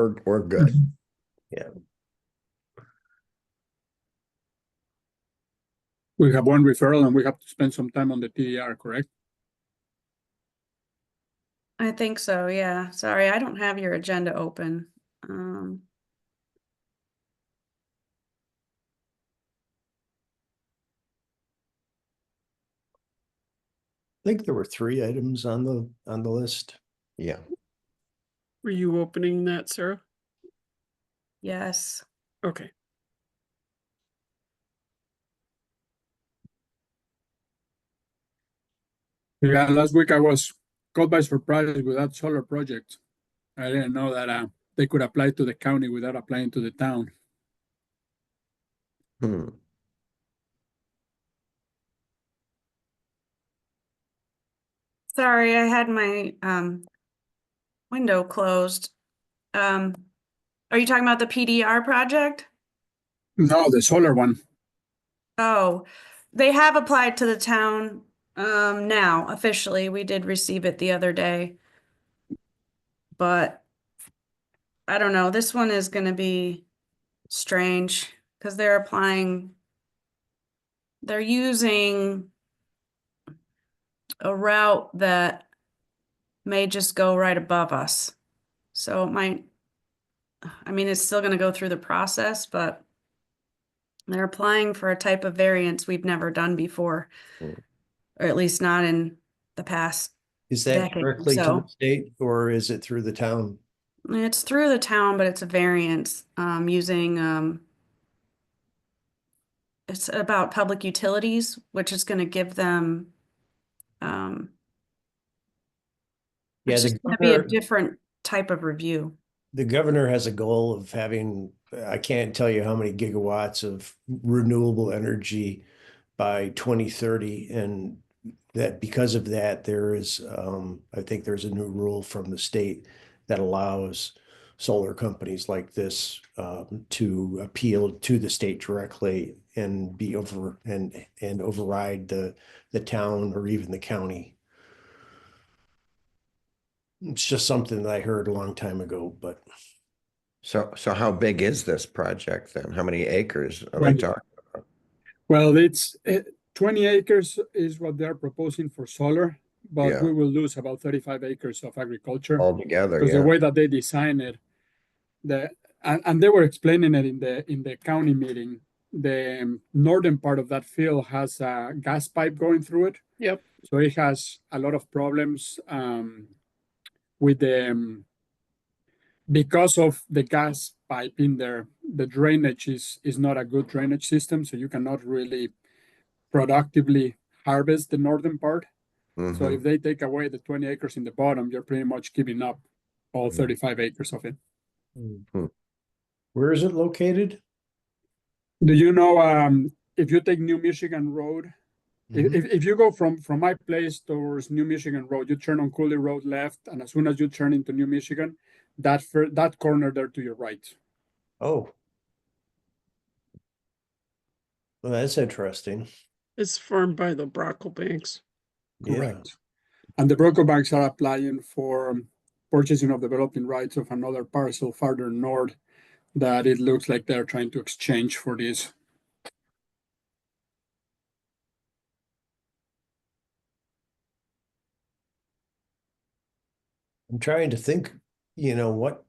we're good. Yeah. We have one referral and we have to spend some time on the TDR, correct? I think so, yeah. Sorry, I don't have your agenda open. I think there were 3 items on the list. Yeah. Were you opening that, Sarah? Yes. Okay. Yeah, last week I was caught by surprise with that solar project. I didn't know that they could apply to the county without applying to the town. Hmm. Sorry, I had my window closed. Are you talking about the PDR project? No, the solar one. Oh, they have applied to the town now officially. We did receive it the other day. But I don't know, this one is going to be strange because they're using a route that may just go right above us. So it might, I mean, it's still going to go through the process, but they're applying for a type of variance we've never done before, or at least not in the past. Is that Decade, directly to so. the state or is it through the town? It's through the town, but it's a variance using it's about public utilities, which is going to give them Yeah, it's the just going to be a governor, different type of review. the governor has a goal of having, I can't tell you how many gigawatts of renewable energy by 2030. And that because of that, there is, I think there's a new rule from the state that allows solar companies like this to appeal to the state directly and be over and override the town or even the county. It's just something that I heard a long time ago, but So how big is this project then? How many acres are we 20. talking? Well, 20 acres is what they're proposing for solar, but Yeah. we will lose about 35 acres of agriculture Altogether, because the yeah. way that they design it, and they were explaining it in the county meeting. The northern part of that field has a gas pipe going through it, Yep. so it has a lot of problems with the because of the gas pipe in there. The drainage is not a good drainage system, so you cannot really productively harvest the northern part. So Mhm. if they take away the 20 acres in the bottom, you're pretty much giving up all 35 acres of it. where is it located? Do you know if you take New Michigan Road, Mhm. if you go from my place towards New Michigan Road, you turn on Cooley Road left, and as soon as you turn into New Michigan, that corner there to your right. Oh. Well, that's interesting. It's farmed by the Brocklebanks. Yeah. Correct. And the Brocklebanks are applying for purchasing of developing rights of another parcel farther north that it looks like they're trying to exchange for this. I'm trying to think, what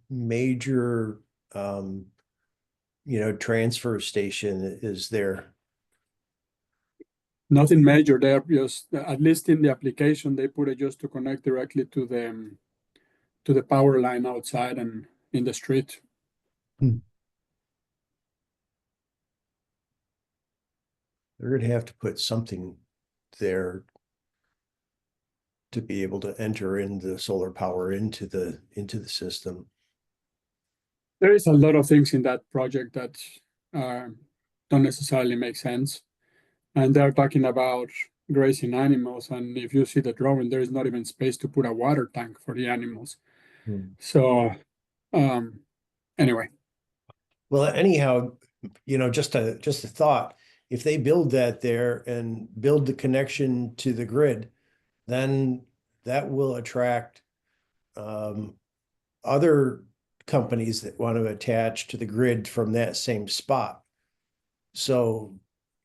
major, transfer station is there? Nothing major. They're just, at least in the application, they put it just to connect directly to the power line outside and in the street. They're gonna have to put something there to be able to enter in the solar power into the system. There is a lot of things in that project that don't necessarily make sense. And they're talking about grazing animals. And if you see the drawing, there is not even space to put a water tank for the animals. So anyway. Well, anyhow, just a thought. If they build that there and build the connection to the grid, then that will attract other companies that want to attach to the grid from that same spot. So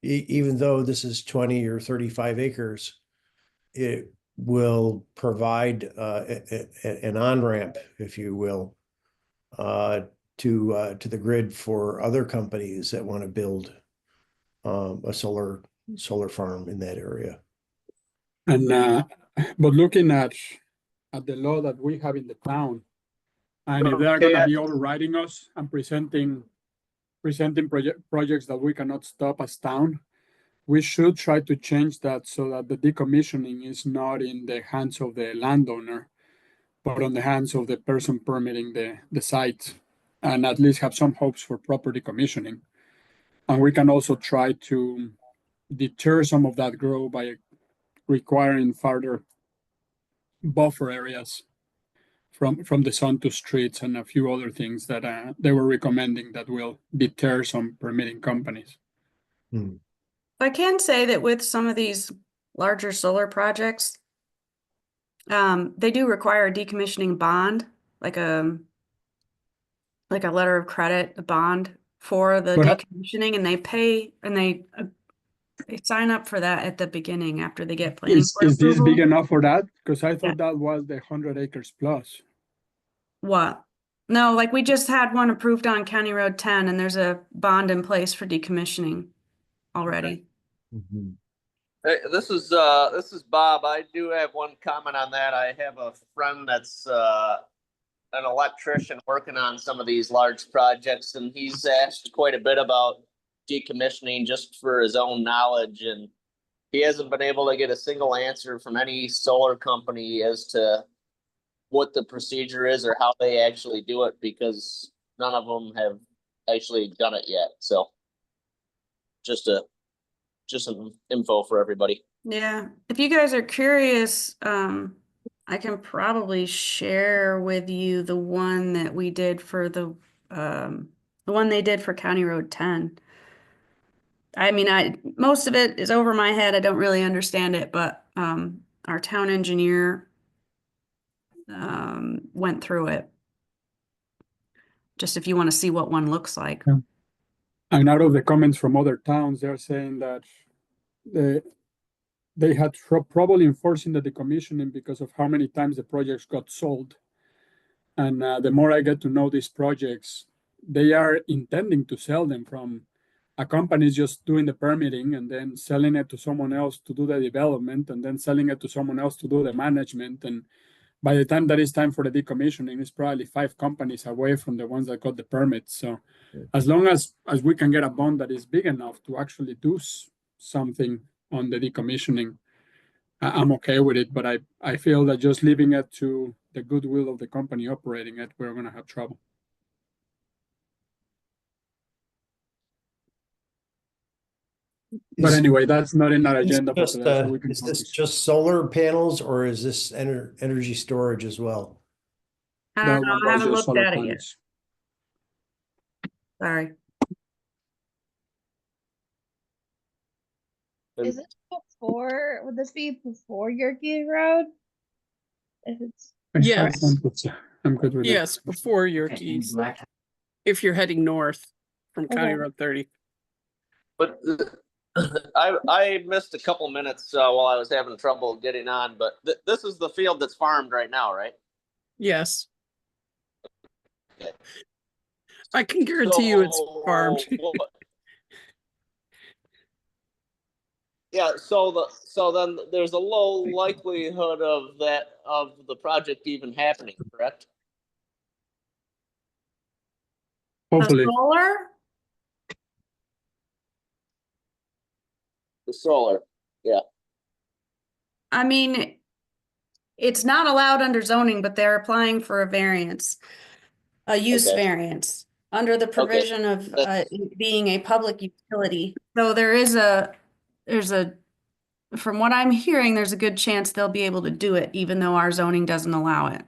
even though this is 20 or 35 acres, it will provide an on-ramp, if you will, to the grid for other companies that want to build a solar farm in that area. And but looking at the law that we have in the town, and if they're gonna be overriding us and presenting projects that we cannot stop as town, we should try to change that so that the decommissioning is not in the hands of the landowner, but on the hands of the person permitting the site, and at least have some hopes for proper decommissioning. And we can also try to deter some of that growth by requiring further buffer areas from the sun to streets and a few other things that they were recommending that will deter some permitting companies. I can say that with some of these larger solar projects, they do require a decommissioning bond, like a letter of credit, a bond for the But- decommissioning, and they pay and they sign up for that at the beginning after they get planning Is board this approval. big enough for that? Because I Yeah. thought that was the 100 acres plus. What? No, like we just had one approved on County Road 10, and there's a bond in place for decommissioning already. Hey, this is Bob. I do have one comment on that. I have a friend that's an electrician working on some of these large projects, and he's asked quite a bit about decommissioning just for his own knowledge, and he hasn't been able to get a single answer from any solar company as to what the procedure is or how they actually do it, because none of them have actually done it yet. So just some info for everybody. Yeah, if you guys are curious, I can probably share with you the one that we did for the one they did for County Road 10. I mean, most of it is over my head. I don't really understand it, but our town engineer went through it. Just if you want to see what one looks like. And out of the comments from other towns, they're saying that they had trouble enforcing the decommissioning because of how many times the projects got sold. And the more I get to know these projects, they are intending to sell them from a company just doing the permitting and then selling it to someone else to do the development and then selling it to someone else to do the management. And by the time that is time for the decommissioning, it's probably 5 companies away from the ones that got the permits. So as long as we can get a bond that is big enough to actually do something on the decommissioning, I'm okay with it. But I feel that just leaving it to the goodwill of the company operating it, we're going to have trouble. But anyway, that's not in our agenda for today, so we can Is this focus. just solar panels or is this energy storage as well? I That don't know. one I was haven't just looked solar at it yet. panels. Sorry. Is it before, would this be before Yerke Road? If it's, Yes. I'm good with that. Yes, before your keys. If you're heading north from County Okay. Road 30. But I missed a couple minutes while I was having trouble getting on, but this is the field that's farmed right now, right? Yes. Okay. I can guarantee you it's So, farmed. Yeah, so then there's a low likelihood of the project even happening, correct? Hopefully. The solar? The solar. I mean, it's not allowed under zoning, but they're applying for a variance, a use Okay. variance, under the provision of it being a public utility. So there's a, from what I'm hearing, there's a good chance they'll be able to do it, even though our zoning doesn't allow it.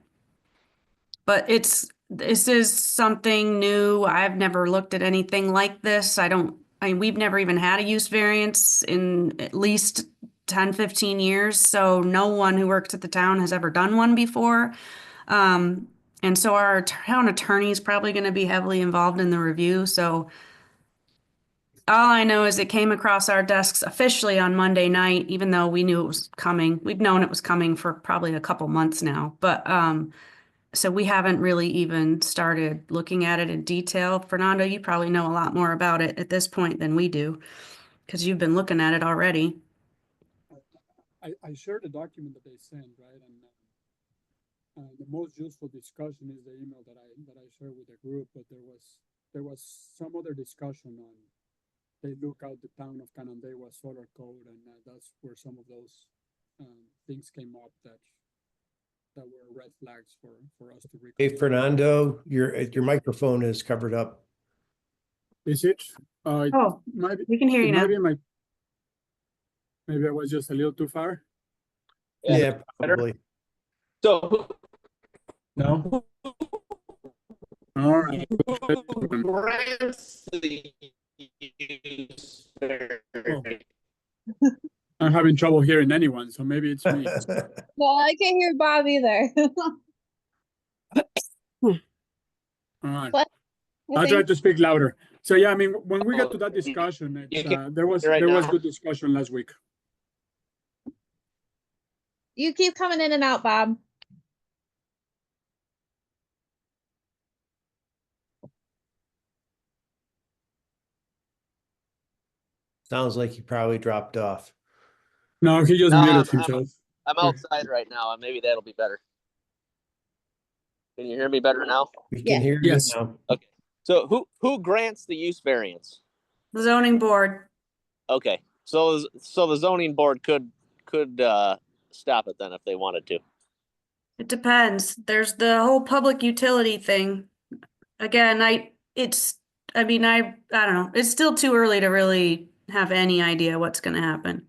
But this is something new. I've never looked at anything like this. We've never even had a use variance in at least 10, 15 years. So no one who works at the town has ever done one before. And so our town attorney is probably going to be heavily involved in the review. So all I know is it came across our desks officially on Monday night, even though we knew it was coming. We've known it was coming for probably a couple months now. But so we haven't really even started looking at it in detail. Fernando, you probably know a lot more about it at this point than we do, because you've been looking at it already. I shared the document that they sent, right? And the most useful discussion is the email that I shared with the group, but there was some other discussion on they look out the town of Canandaigua solar code, and that's where some of those things came up that were red flags for us to read. Hey, Fernando, your microphone is covered up. Is it? Oh, Maybe we can hear you now. Maybe I was just a little too far. Yeah, probably. So No. All right. who grants the use variance? I'm having trouble hearing anyone, so maybe it's me. Well, I can't hear Bob either. All right. What? I'll try to speak louder. So yeah, I mean, when we got to that discussion, You can there was right now. good discussion last week. You keep coming in and out, Bob. Sounds like he probably dropped off. No, he just No, muted I'm- himself. I'm outside right now, and maybe that'll be better. Can you hear me better now? We Yeah. can hear Yes. you now. So who grants the use variance? The zoning board. Okay, so the zoning board could stop it then if they wanted to. It depends. There's the whole public utility thing. Again, I don't know. It's still too early to really have any idea what's going to happen.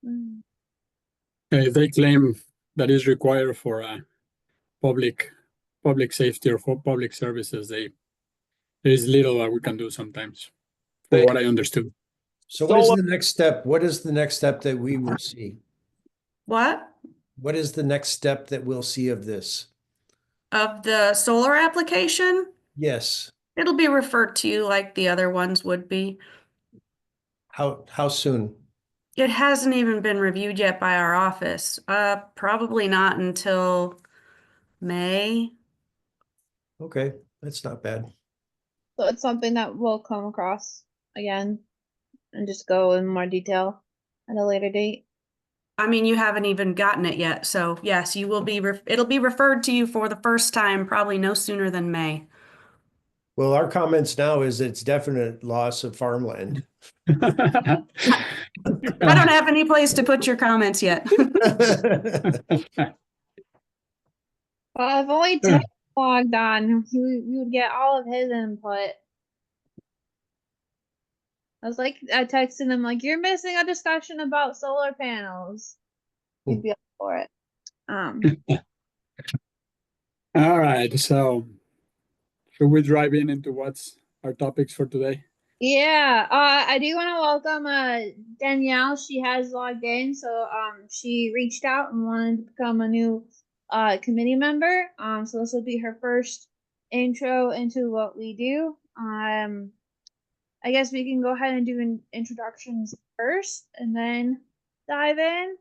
Mm. If they claim that is required for public safety or for public services, there is little that we can do sometimes, for what I understood. So what is Solar- the next step? What is the next step that we will see? What? What is the next step that we'll see of this? Of the solar application? Yes. It'll be referred to you like the other ones would be. How soon? It hasn't even been reviewed yet by our office. Probably not until May. Okay, that's not bad. So it's something that we'll come across again and just go in more detail at a later date. I mean, you haven't even gotten it yet, so yes, you will be. It'll be referred to you for the first time, probably no sooner than May. Well, our comments now is it's definite loss of farmland. I don't have any place to put your comments yet. Well, I've only logged on. We would get all of his input. I texted him like, "You're missing a discussion about solar panels." He'd be up for it. All right, so should we dive into what's our topics for today? Yeah, I do want to welcome Danielle. She has logged in, so she reached out and wanted to become a new committee member. So this will be her first intro into what we do. I guess we can go ahead and do introductions first and then dive in.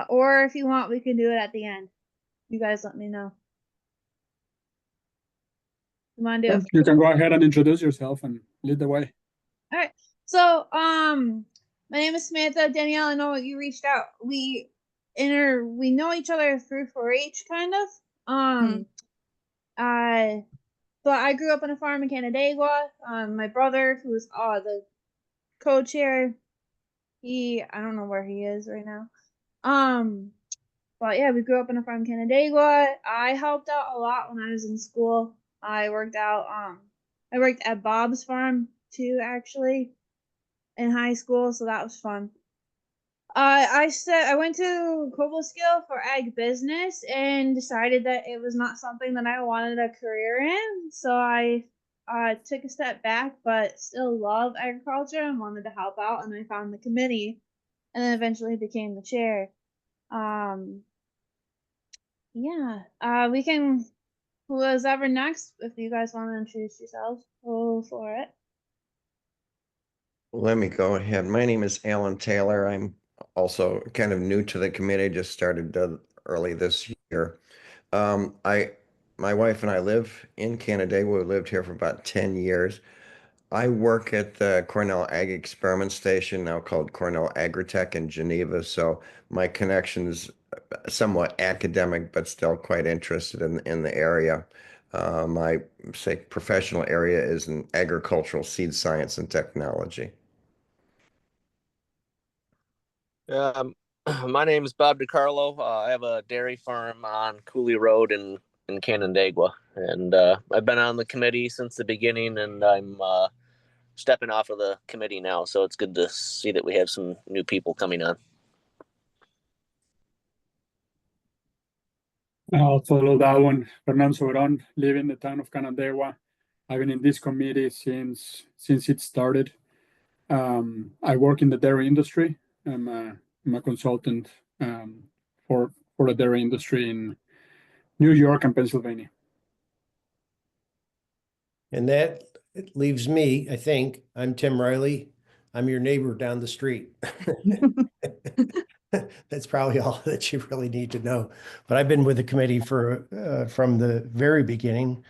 Or if you want, we can do it at the end. You guys let me know. Come on, do it. You can go ahead and introduce yourself and lead the way. All right. So, my name is Samantha. Danielle, I know you reached out. We know each other through 4-H kind of. So I grew up on a farm in Canandaigua. My brother, who is the co-chair, I don't know where he is right now. But yeah, we grew up on a farm in Canandaigua. I helped out a lot when I was in school. I worked at Bob's farm too, actually, in high school, so that was fun. I went to Cobleskill for ag business and decided that it was not something that I wanted a career in. So I took a step back, but still love agriculture and wanted to help out. And I found the committee and then eventually became the chair. Yeah, we can, whoever's ever next, if you guys want to introduce yourselves, go for it. Let me go ahead. My name is Alan Taylor. I'm also kind of new to the committee, just started early this year. My wife and I live in Canandaigua. We lived here for about 10 years. I work at the Cornell Ag Experiment Station, now called Cornell Agritech in Geneva. So my connection's somewhat academic, but still quite interested in the area. My say professional area is in agricultural seed science and technology. Um, my name is Bob DiCarlo. I have a dairy farm on Cooley Road in Canandaigua, and I've been on the committee since the beginning, and I'm stepping off of the committee now. So it's good to see that we have some new people coming on. I'll follow that one. Fernando Sobran, live in the town of Canandaigua. I've been in this committee since it started. I work in the dairy industry. I'm a consultant for the dairy industry in New York and Pennsylvania. And that leaves me, I think. I'm Tim Riley. I'm your neighbor down the street. That's probably all that you really need to know. But I've been with the committee from the very beginning.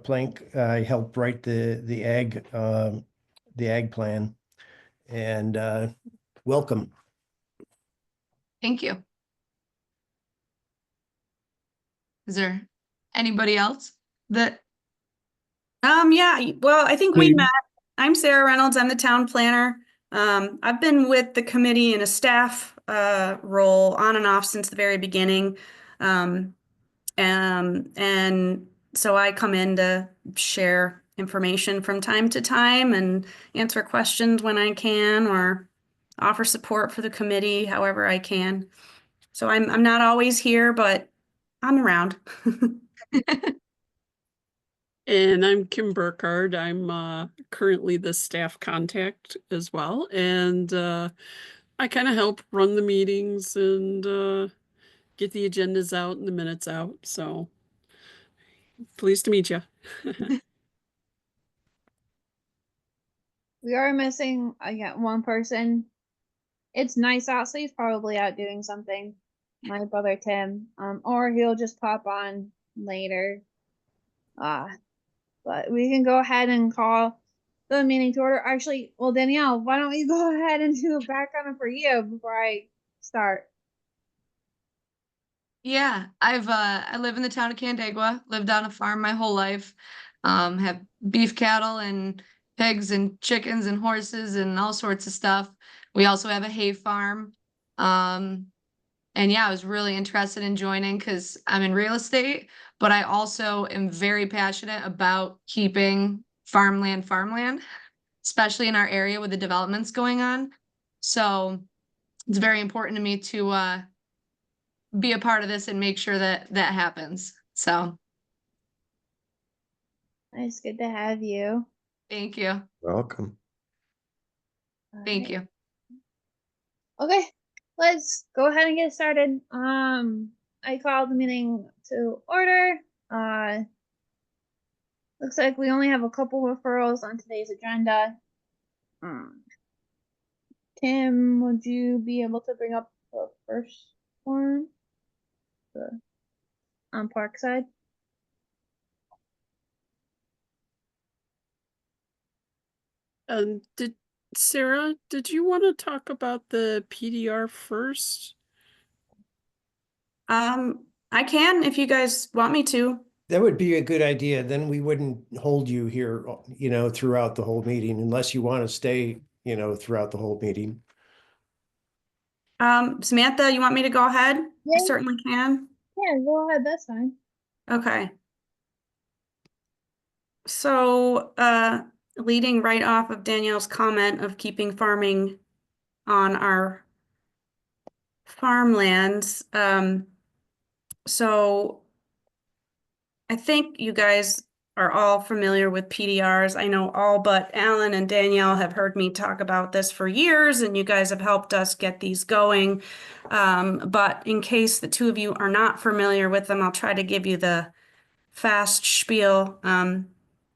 Plank, I helped write the ag plan, and welcome. Thank you. Is there anybody else that? Yeah, well, I think we Hey. met. I'm Sarah Reynolds. I'm the town planner. I've been with the committee in a staff role on and off since the very beginning. And so I come in to share information from time to time and answer questions when I can or offer support for the committee however I can. So I'm not always here, but I'm around. And I'm Kim Burkhardt. I'm currently the staff contact as well. And I kind of help run the meetings and get the agendas out and the minutes out. So pleased to meet you. We are missing one person. It's nice out, so he's probably out doing something. My brother Tim, or he'll just pop on later. But we can go ahead and call the meeting to order. Actually, well, Danielle, why don't you go ahead and do a background for you before I start? Yeah, I live in the town of Canandaigua, lived on a farm my whole life. Have beef cattle and pigs and chickens and horses and all sorts of stuff. We also have a hay farm. And yeah, I was really interested in joining because I'm in real estate, but I also am very passionate about keeping farmland, especially in our area with the developments going on. So it's very important to me to be a part of this and make sure that that happens. So It's good to have you. thank you. Welcome. Thank you. Okay, let's go ahead and get started. I called the meeting to order. Looks like we only have a couple referrals on today's agenda. Tim, would you be able to bring up the first one? On Parkside. Sarah, did you want to talk about the PDR first? I can if you guys want me to. That would be a good idea. Then we wouldn't hold you here, throughout the whole meeting unless you want to stay, throughout the whole meeting. Samantha, you want me to go ahead? Yeah. I certainly can. Yeah, go ahead. That's fine. Okay. So, leading right off of Danielle's comment of keeping farming on our farmlands, so I think you guys are all familiar with PDRs. I know all but Alan and Danielle have heard me talk about this for years, and you guys have helped us get these going. But in case the two of you are not familiar with them, I'll try to give you the fast spiel. The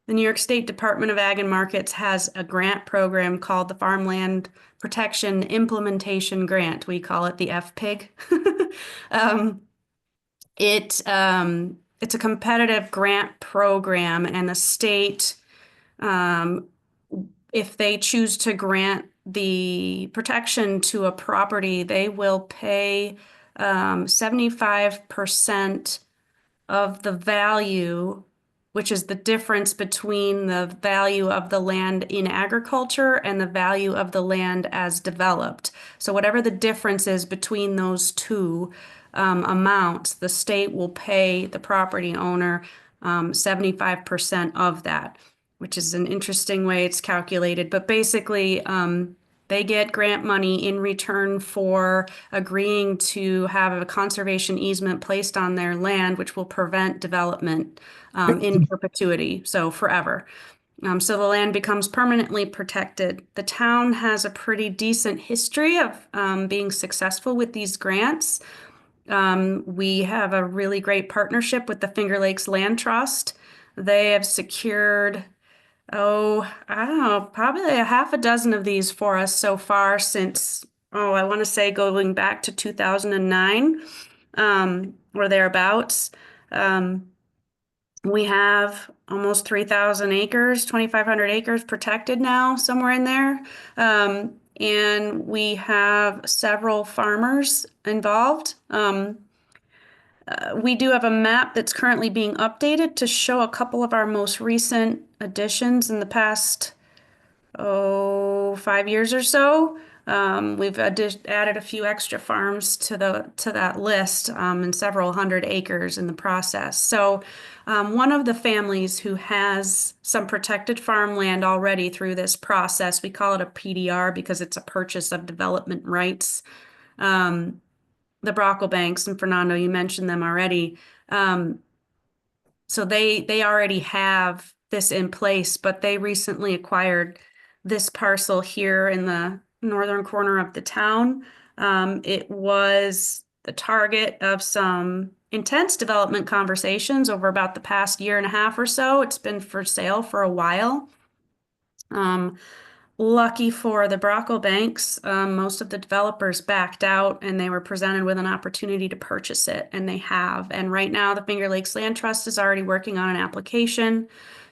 New York State Department of Ag and Markets has a grant program called the Farmland Protection Implementation Grant. We call it the FPIG. It's a competitive grant program, and the state, if they choose to grant the protection to a property, they will pay 75% of the value, which is the difference between the value of the land in agriculture and the value of the land as developed. So whatever the difference is between those two amounts, the state will pay the property owner 75% of that, which is an interesting way it's calculated. But basically, they get grant money in return for agreeing to have a conservation easement placed on their land, which will prevent development in perpetuity, so forever. So the land becomes permanently protected. The town has a pretty decent history of being successful with these grants. We have a really great partnership with the Finger Lakes Land Trust. They have secured, I don't know, probably a half a dozen of these for us so far since, I want to say going back to 2009, or thereabouts. We have almost 3,000 acres, 2,500 acres protected now, somewhere in there. And we have several farmers involved. We do have a map that's currently being updated to show a couple of our most recent additions in the past, 5 years or so. We've added a few extra farms to that list, and several hundred acres in the process. So one of the families who has some protected farmland already through this process, we call it a PDR because it's a purchase of development rights. The Brocklebanks, and Fernando, you mentioned them already. So they already have this in place, but they recently acquired this parcel here in the northern corner of the town. It was the target of some intense development conversations over about the past year and a half or so. It's been for sale for a while. Lucky for the Brocklebanks, most of the developers backed out and they were presented with an opportunity to purchase it, and they have. And right now, the Finger Lakes Land Trust is already working on an application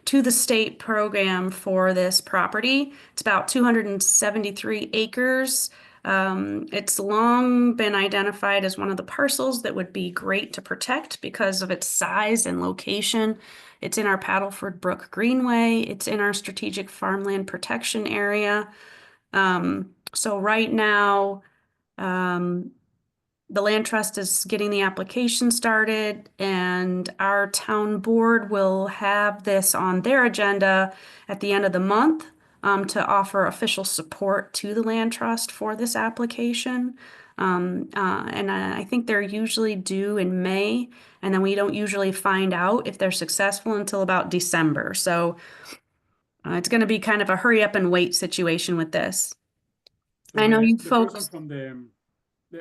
to the state program for this property. It's about 273 acres. It's long been identified as one of the parcels that would be great to protect because of its size and location. It's in our Paddleford Brook Greenway. It's in our strategic farmland protection area. So right now, the Land Trust is getting the application started, and our town board will have this on their agenda at the end of the month to offer official support to the Land Trust for this application. And I think they're usually due in May, and then we don't usually find out if they're successful until about December. So it's going to be kind of a hurry up and wait situation with this. I know you folks.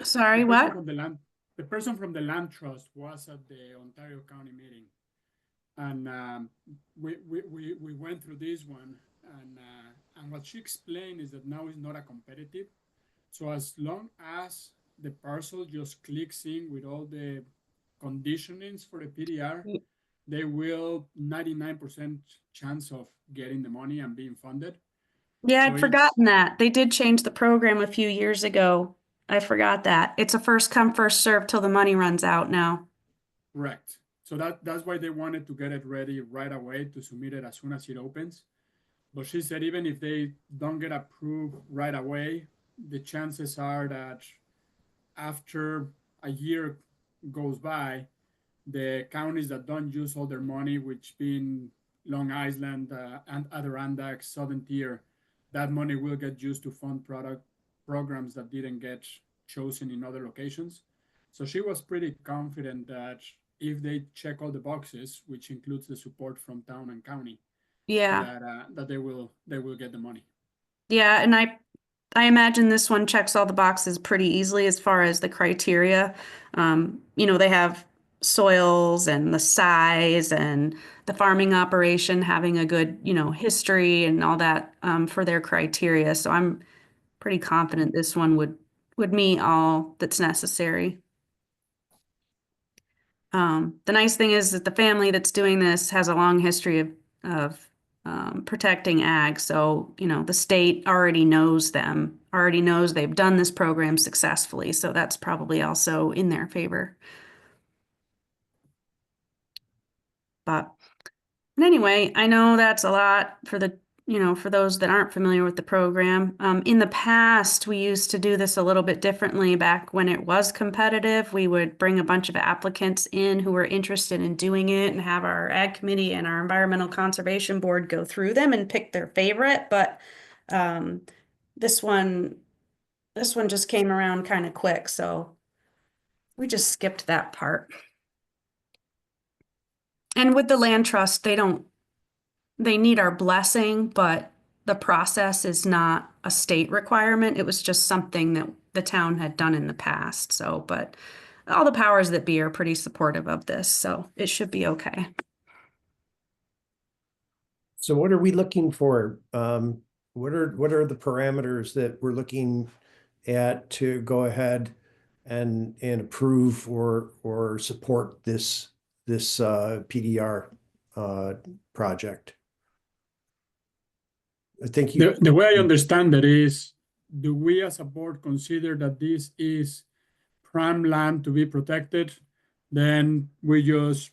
Sorry, what? The person from the Land Trust was at the Ontario County meeting, and we went through this one, and what she explained is that now is not a competitive. So as long as the parcel just clicks in with all the conditionings for the PDR, they will 99% chance of getting the money and being funded. Yeah, So I'd forgotten that. They did change the program a few years ago. I forgot that. It's a first come, first serve till the money runs out now. Correct. So that's why they wanted to get it ready right away to submit it as soon as it opens. But she said even if they don't get approved right away, the chances are that after a year goes by, the counties that don't use all their money, which being Long Island and Adirondack, Southern Tier, that money will get used to fund programs that didn't get chosen in other locations. So she was pretty confident that if they check all the boxes, which includes the support from town and county, Yeah. that they will get the money. Yeah, and I imagine this one checks all the boxes pretty easily as far as the criteria. They have soils and the size and the farming operation having a good, history and all that for their criteria. So I'm pretty confident this one would meet all that's necessary. The nice thing is that the family that's doing this has a long history of protecting ag. So, the state already knows them, already knows they've done this program successfully. So that's probably also in their favor. But anyway, I know that's a lot for for those that aren't familiar with the program. In the past, we used to do this a little bit differently back when it was competitive. We would bring a bunch of applicants in who were interested in doing it and have our ag committee and our environmental conservation board go through them and pick their favorite. But this one just came around kind of quick, so we just skipped that part. And with the land trust, they need our blessing, but the process is not a state requirement. It was just something that the town had done in the past. So, but all the powers that be are pretty supportive of this, so it should be okay. So what are we looking for? What are the parameters that we're looking at to go ahead and approve or support this PDR project? I think The way I understand it is, do we as a board consider that this is prime land to be protected? Then we just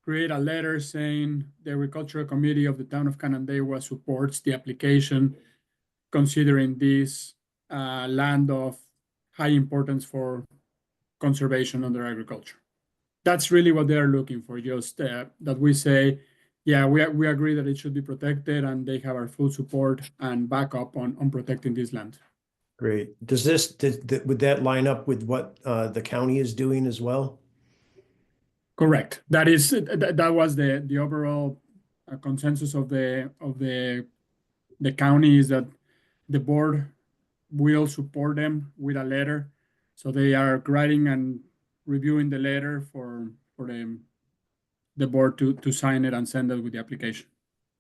create a letter saying the agricultural committee of the town of Canandaigua supports the application, considering this land of high importance for conservation under agriculture. That's really what they're looking for, just that we say, yeah, we agree that it should be protected, and they have our full support and backup on protecting this land. Great. Would that line up with what the county is doing as well? Correct. That was the overall consensus of the county, is that the board will support them with a letter. So they are writing and reviewing the letter for the board to sign it and send it with the application.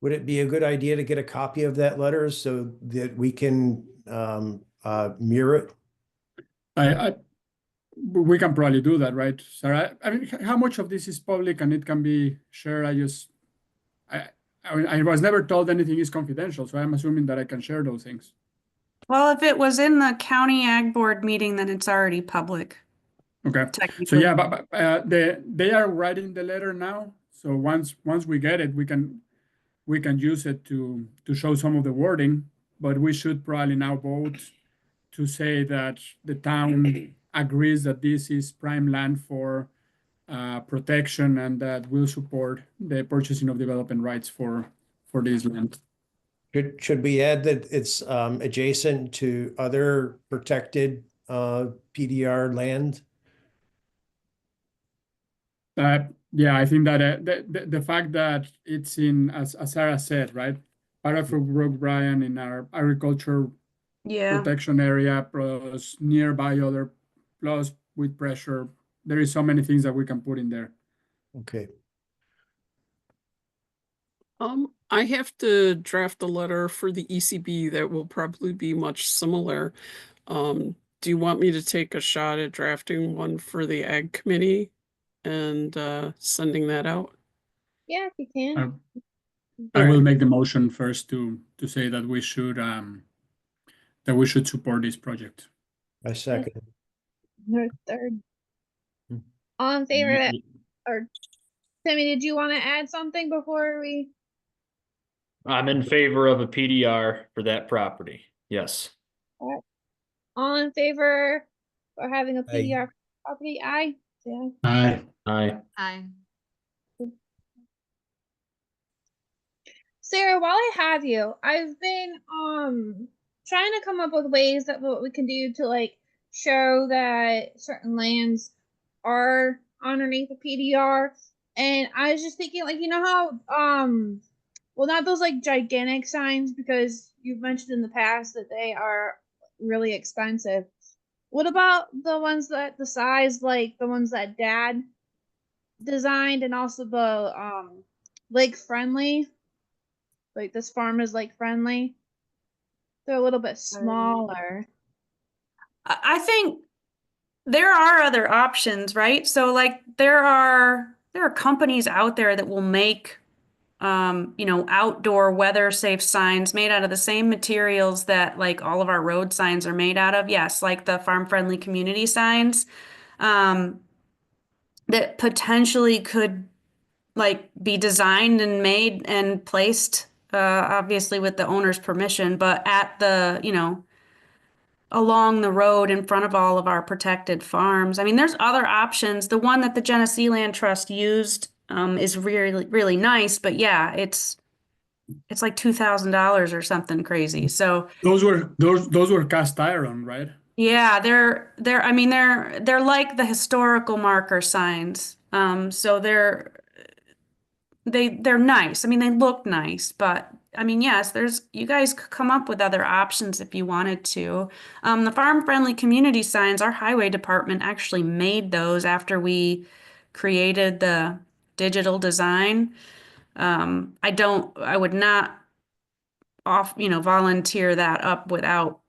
Would it be a good idea to get a copy of that letter so that we can mirror it? We can probably do that, right, Sarah? I mean, how much of this is public and it can be shared? I was never told anything is confidential, so I'm assuming that I can share those things. Well, if it was in the county ag board meeting, then it's already public. Okay. Technically. So yeah, but they are writing the letter now. So once we get it, we can use it to show some of the wording. But we should probably now vote to say that the town agrees that this is prime land for protection, and that will support the purchasing of development rights for this land. Should we add that it's adjacent to other protected PDR land? Yeah, I think that the fact that it's in, as Sarah said, right, part of Rogue Bryan in our agriculture protection area, plus nearby other, plus with pressure, there is so many things that we can put in there. Okay. I have to draft a letter for the ECB that will probably be much similar. Do you want me to take a shot at drafting one for the Ag Committee and sending that out? Yeah, if you can. I will make the motion first to say that we should support this project. I second. Or third. All in favor of that, or Timmy, did you want to add something before we? I'm in favor of a PDR for that property. Yes. All in favor for having a PDR property? Aye. Say Aye. Aye. Aye. Sarah, while I have you, I've been trying to come up with ways that what we can do to like show that certain lands are underneath the PDR. And I was just thinking, like, you know how, well, not those like gigantic signs, because you've mentioned in the past that they are really expensive. What about the ones that the size, like the ones that Dad designed, and also the lake friendly? Like, this farm is lake friendly. They're a little bit smaller. I think there are other options, right? So like there are companies out there that will make outdoor weather safe signs made out of the same materials that like all of our road signs are made out of. Yes, like the farm friendly community signs, that potentially could like be designed and made and placed, obviously with the owner's permission, but at the, along the road in front of all of our protected farms. I mean, there's other options. The one that the Genesee Land Trust used, is really, really nice, but yeah, it's like $2,000 or something crazy. So Those were cast iron, right? yeah, I mean, they're like the historical marker signs. So they're nice. I mean, they look nice, but I mean, yes, you guys could come up with other options if you wanted to. The farm friendly community signs, our highway department actually made those after we created the digital design. I would not volunteer that up without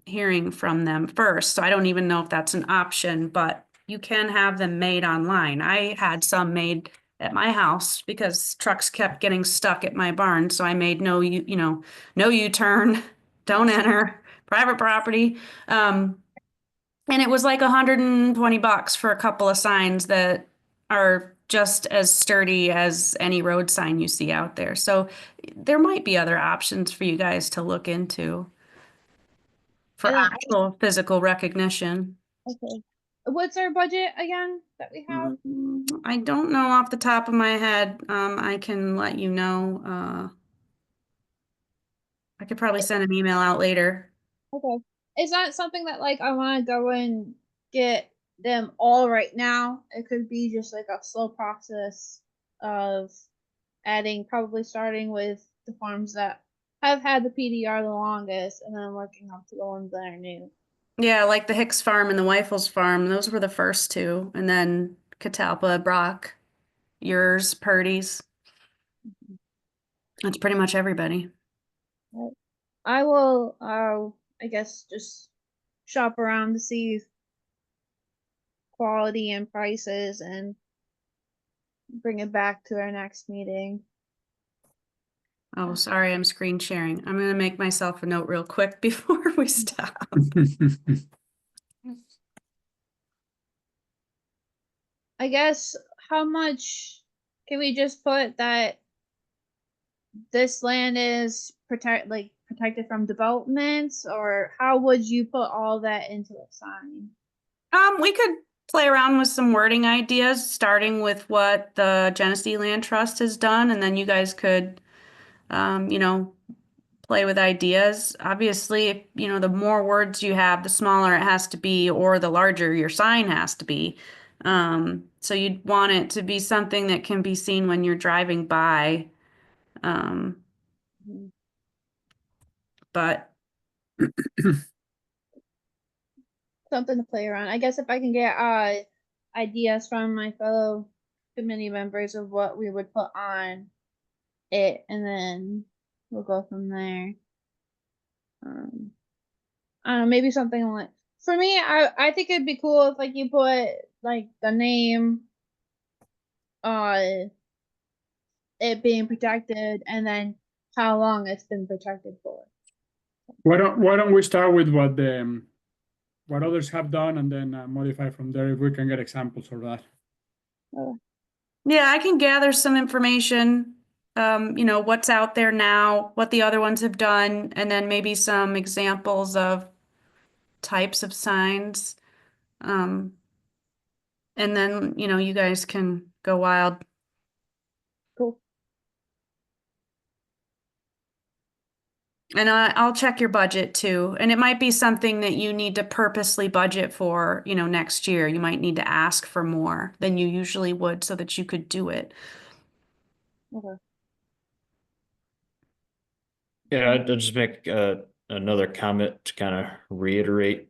hearing from them first. So I don't even know if that's an option, but you can have them made online. I had some made at my house because trucks kept getting stuck at my barn. So I made no U-turn, don't enter, private property. And it was like $120 for a couple of signs that are just as sturdy as any road sign you see out there. So there might be other options for you guys to look into for And then actual physical recognition. okay. What's our budget again that we have? I don't know off the top of my head. I can let you know. I could probably send an email out later. Okay. It's not something that like I want to go and get them all right now. It could be just like a slow process of adding, probably starting with the farms that have had the PDR the longest, and then working up to the ones that are new. Yeah, like the Hicks farm and the Weifels farm, those were the first two. And then Catalpa, Brock, yours, Purdy's. That's pretty much everybody. Right. I will, I guess, just shop around to see quality and prices and bring it back to our next meeting. Oh, sorry, I'm screen sharing. I'm gonna make myself a note real quick before we stop. I guess, how much can we just put that this land is protected from developments, or how would you put all that into a sign? We could play around with some wording ideas, starting with what the Genesee Land Trust has done, and then you guys could, play with ideas. Obviously, the more words you have, the smaller it has to be, or the larger your sign has to be. So you'd want it to be something that can be seen when you're driving by. But Something to play around. I guess if I can get ideas from my fellow committee members of what we would put on it, and then we'll go from there. I don't know, maybe something like, for me, I think it'd be cool if like you put like the name, it being protected, and then how long it's been protected for. Why don't we start with what others have done and then modify from there if we can get examples of that. yeah, I can gather some information, what's out there now, what the other ones have done, and then maybe some examples of types of signs. And then, you guys can go wild. Cool. And I'll check your budget too. And it might be something that you need to purposely budget for, next year. You might need to ask for more than you usually would so that you could do it. Okay. Yeah, I'll just make another comment to kind of reiterate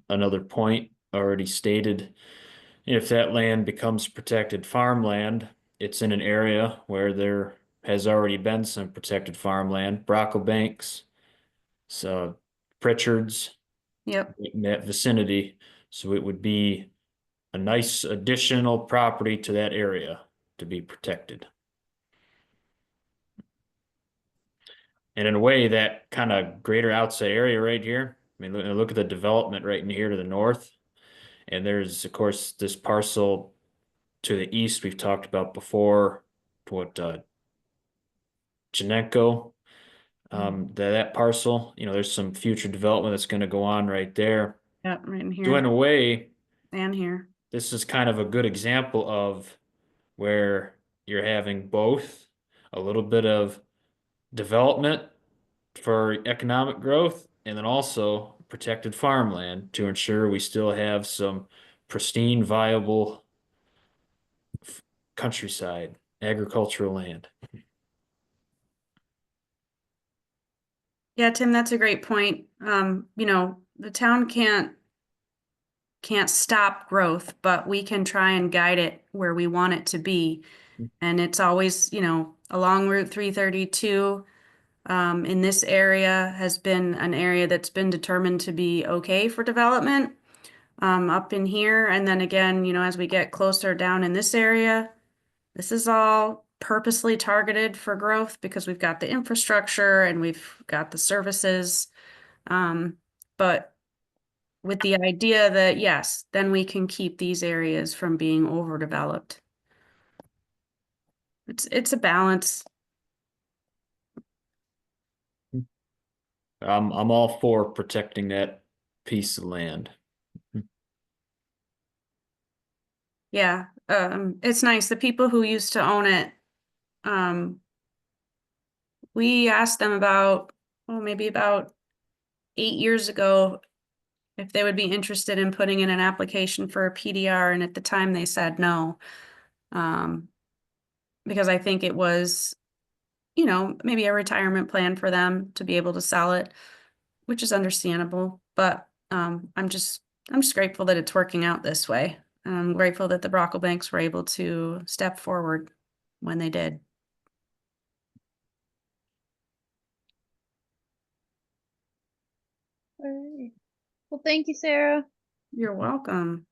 another point already stated. If that land becomes protected farmland, it's in an area where there has already been some protected farmland, Brocklebanks, so Pritchard's, Yep. in that vicinity. So it would be a nice additional property to that area to be protected. And in a way, that kind of greater outside area right here, I mean, look at the development right in here to the north. And there's, of course, this parcel to the east we've talked about before, what Janenko, that parcel, there's some future development that's going to go on right there. Yep, right in So in here a way, and here. this is kind of a good example of where you're having both a little bit of development for economic growth and then also protected farmland to ensure we still have some pristine, viable countryside, agricultural land. Yeah, Tim, that's a great point. The town can't stop growth, but we can try and guide it where we want it to be. And it's always, along Route 332, in this area has been an area that's been determined to be okay for development, up in here. And then again, as we get closer down in this area, this is all purposely targeted for growth because we've got the infrastructure and we've got the services. But with the idea that, yes, then we can keep these areas from being overdeveloped. It's a balance. I'm all for protecting that piece of land. Yeah, it's nice. The people who used to own it, we asked them maybe about 8 years ago if they would be interested in putting in an application for a PDR, and at the time they said no. Because I think it was, maybe a retirement plan for them to be able to sell it, which is understandable. But I'm just grateful that it's working out this way. I'm grateful that the Brocklebanks were able to step forward when they did. All right. Well, thank you, Sarah. You're welcome.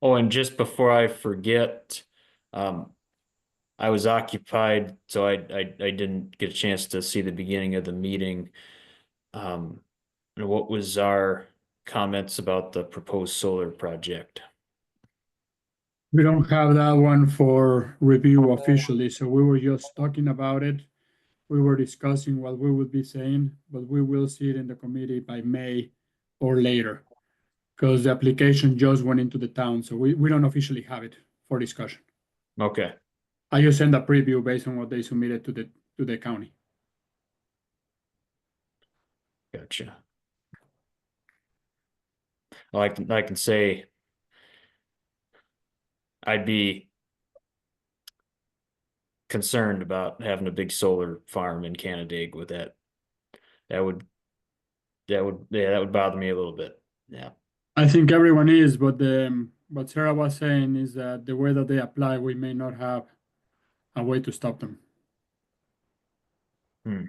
Oh, and just before I forget, I was occupied, so I didn't get a chance to see the beginning of the meeting. And what was our comments about the proposed solar project? We don't have that one for review officially, so we were just talking about it. We were discussing what we would be saying, but we will see it in the committee by May or later. Because the application just went into the town, so we don't officially have it for discussion. Okay, I just send a preview based on what they submitted to the county. gotcha. Well, I can say I'd be concerned about having a big solar farm in Canandaigua with that. That would bother me a little bit. Yeah. I think everyone is, but what Sarah was saying is that the way that they apply, we may not have a way to stop them. We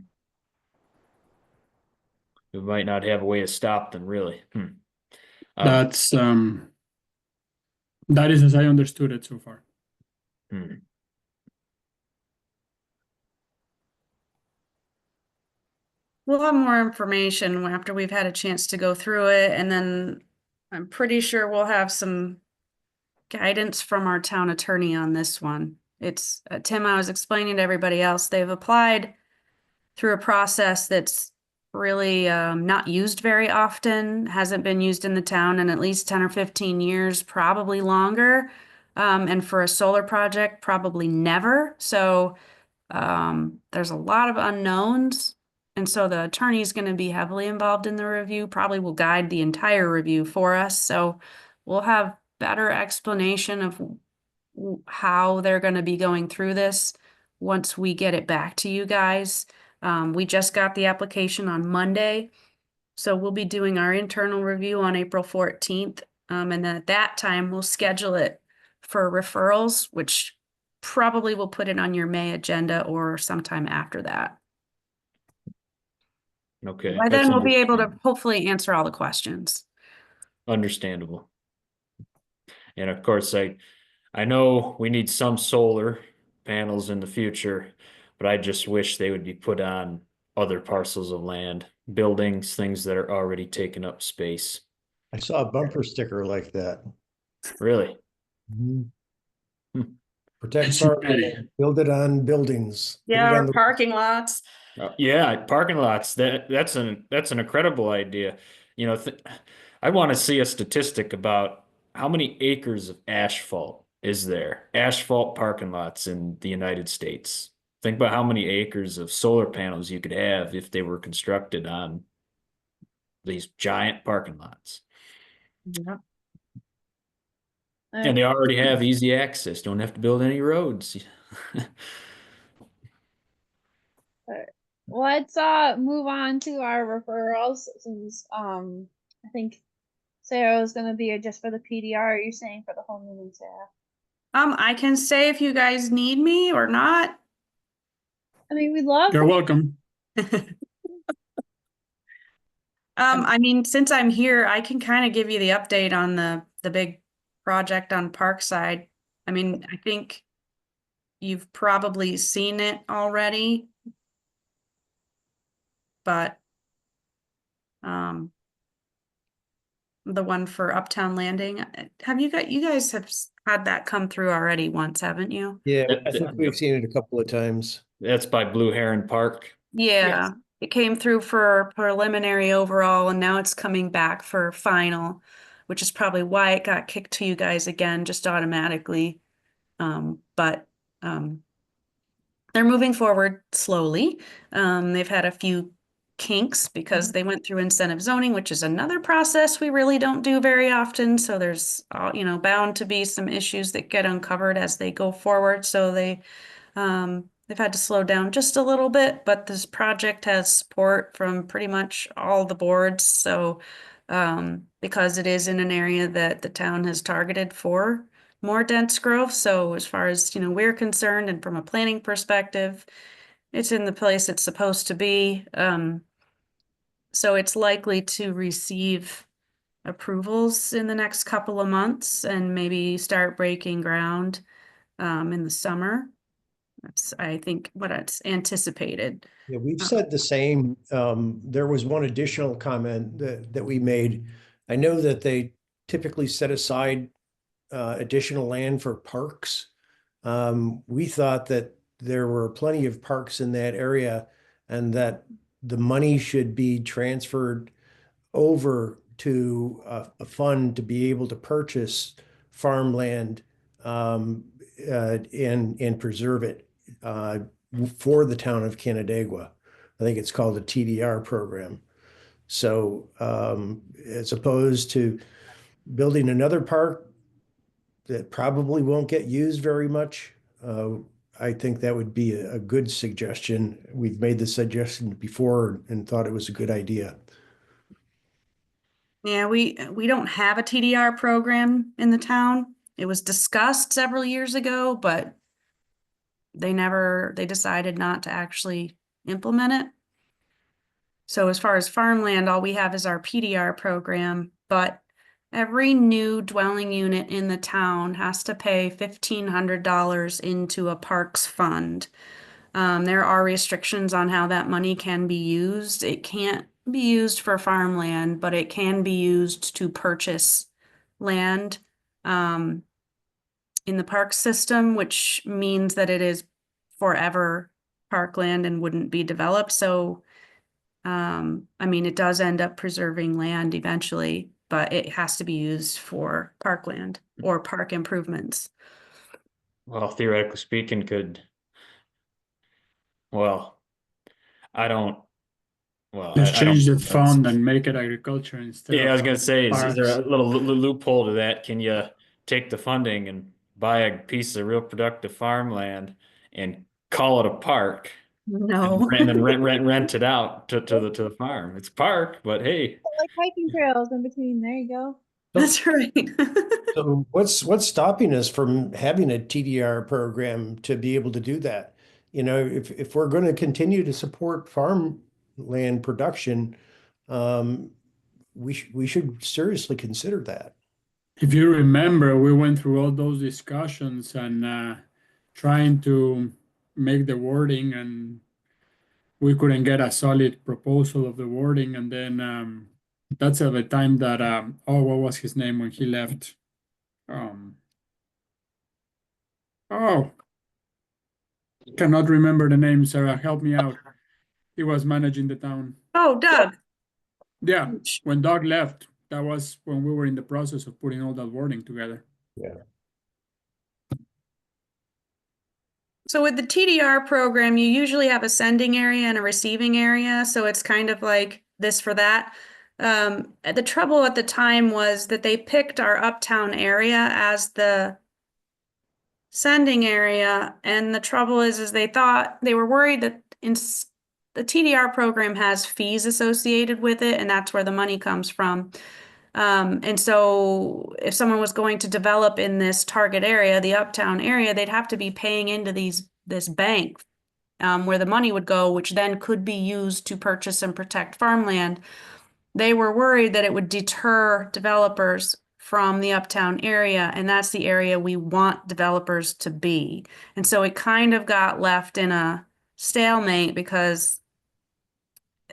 might not have a way to stop them, really. That is as I understood it so far. We'll have more information after we've had a chance to go through it, and then I'm pretty sure we'll have some guidance from our town attorney on this one. It's Tim, I was explaining to everybody else, they've applied through a process that's really not used very often, hasn't been used in the town in at least 10 or 15 years, probably longer. And for a solar project, probably never. So There's a lot of unknowns. And so the attorney is going to be heavily involved in the review, probably will guide the entire review for us. So we'll have better explanation of how they're going to be going through this once we get it back to you guys. We just got the application on Monday. So we'll be doing our internal review on April 14th. And then at that time, we'll schedule it for referrals, which probably will put it on your May agenda or sometime after that. Okay. By that's then, we'll be able to understandable. hopefully answer all the questions. Understandable. And of course, I know we need some solar panels in the future, but I just wish they would be put on other parcels of land, buildings, things that are already taking up space. I saw a bumper sticker like that. Really? Protect It's farmland, really- build it on buildings. Put it Yeah, on or the- parking lots. Yeah, parking lots. That's an incredible idea. You know, I want to see a statistic about how many acres of asphalt is there, asphalt parking lots in the United States. Think about how many acres of solar panels you could have if they were constructed on these giant parking lots. Yeah. And they already have easy access, don't have to build any roads. Let's move on to our referrals since I think Sarah was gonna be just for the PDR. You're saying for the whole meeting, Sarah? I can say if you guys need me or not. I mean, we love. You're welcome. I mean, since I'm here, I can kind of give you the update on the big project on Parkside. I mean, I think you've probably seen it already. But the one for Uptown Landing, have you guys have had that come through already once, haven't you? Yeah, I think we've seen it a couple of times. That's by Blue Heron Park. Yeah, it came through for preliminary overall, and now it's coming back for final, which is probably why it got kicked to you guys again, just automatically. But they're moving forward slowly. They've had a few kinks because they went through incentive zoning, which is another process we really don't do very often. So there's, bound to be some issues that get uncovered as they go forward. So they've had to slow down just a little bit, but this project has support from pretty much all the boards. So because it is in an area that the town has targeted for more dense growth. So as far as, we're concerned and from a planning perspective, it's in the place it's supposed to be. So it's likely to receive approvals in the next couple of months and maybe start breaking ground in the summer. That's, I think, what it's anticipated. Yeah, we've said the same. There was one additional comment that we made. I know that they typically set aside additional land for parks. We thought that there were plenty of parks in that area and that the money should be transferred over to a fund to be able to purchase farmland and preserve it for the town of Canandaigua. I think it's called a TDR program. So as opposed to building another park that probably won't get used very much, I think that would be a good suggestion. We've made the suggestion before and thought it was a good idea. Yeah, we don't have a TDR program in the town. It was discussed several years ago, but they decided not to actually implement it. So as far as farmland, all we have is our PDR program, but every new dwelling unit in the town has to pay $1,500 into a parks fund. There are restrictions on how that money can be used. It can't be used for farmland, but it can be used to purchase land in the park system, which means that it is forever parkland and wouldn't be developed. So, I mean, it does end up preserving land eventually, but it has to be used for parkland or park improvements. Well, theoretically speaking, could well, I don't, well, Let's I don't. change the that's- fund and make it agriculture instead Yeah, I was of gonna say, is there a parks. little loophole to that? Can you take the funding and buy a piece of real productive farmland and call it a park? No. And then rent it out to the farm. It's a park, but hey, Like hiking trails in between. There you go. That's right. So what's stopping us from having a TDR program to be able to do that? You know, if we're going to continue to support farmland production, we should seriously consider that. If you remember, we went through all those discussions and trying to make the wording, and we couldn't get a solid proposal of the wording. And then that's at the time that oh, what was his name when he left? Oh, cannot remember the name. Sarah, help me out. He was managing the town. Oh, Doug. Yeah, when Doug left, that was when we were in the process of putting all that wording together. So with the TDR program, you usually have a sending area and a receiving area. So it's kind of like this for that. The trouble at the time was that they picked our uptown area as the sending area. And the trouble is they thought they were worried that the TDR program has fees associated with it, and that's where the money comes from. And so if someone was going to develop in this target area, the uptown area, they'd have to be paying into this bank where the money would go, which then could be used to purchase and protect farmland. They were worried that it would deter developers from the uptown area, and that's the area we want developers to be. And so it kind of got left in a stalemate because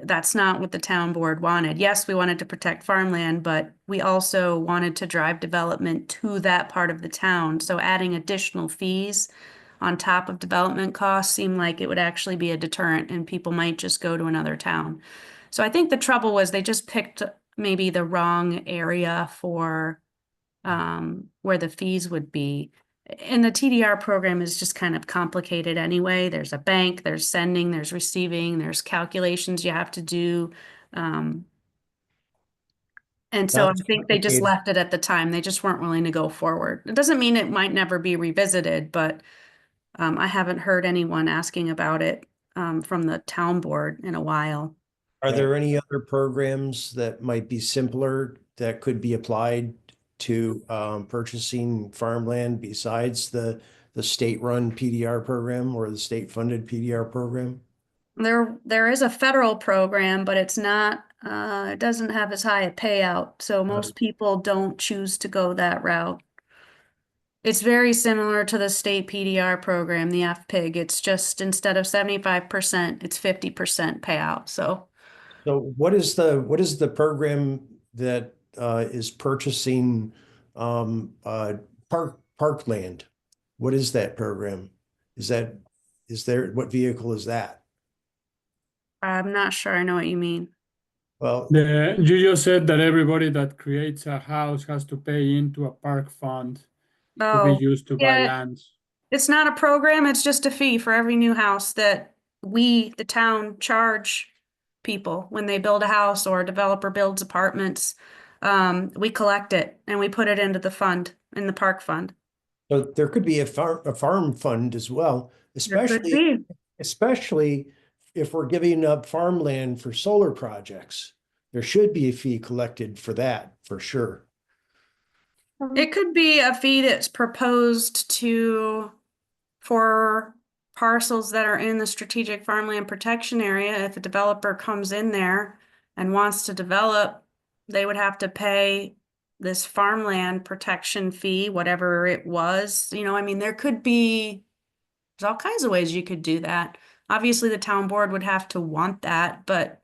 that's not what the town board wanted. Yes, we wanted to protect farmland, but we also wanted to drive development to that part of the town. So adding additional fees on top of development costs seemed like it would actually be a deterrent and people might just go to another town. So I think the trouble was they just picked maybe the wrong area for where the fees would be. And the TDR program is just kind of complicated anyway. There's a bank, there's sending, there's receiving, there's calculations you have to do. And so I Sounds think they just complicated. left it at the time. They just weren't willing to go forward. It doesn't mean it might never be revisited, but I haven't heard anyone asking about it from the town board in a while. Are there any other programs that might be simpler that could be applied to purchasing farmland besides the state-run PDR program or the state-funded PDR program? There is a federal program, but it's not, it doesn't have as high a payout, so most people don't choose to go that route. It's very similar to the state PDR program, the FPIG. It's just instead of 75%, it's 50% payout. So what is the program that is purchasing parkland? What is that program? What vehicle is that? I'm not sure I know what you mean. Well, You just said that everybody that creates a house has to pay into a park fund to be Oh, used to buy yeah. lands. It's not a program, it's just a fee for every new house that we, the town, charge people when they build a house or a developer builds apartments. We collect it and we put it into the fund, in the park fund. so there could be a farm fund as well, There could especially be. if we're giving up farmland for solar projects. There should be a fee collected for that, for sure. It could be a fee that's proposed for parcels that are in the strategic farmland protection area. If a developer comes in there and wants to develop, they would have to pay this farmland protection fee, whatever it was. You know, I mean, there's all kinds of ways you could do that. Obviously, the town board would have to want that, but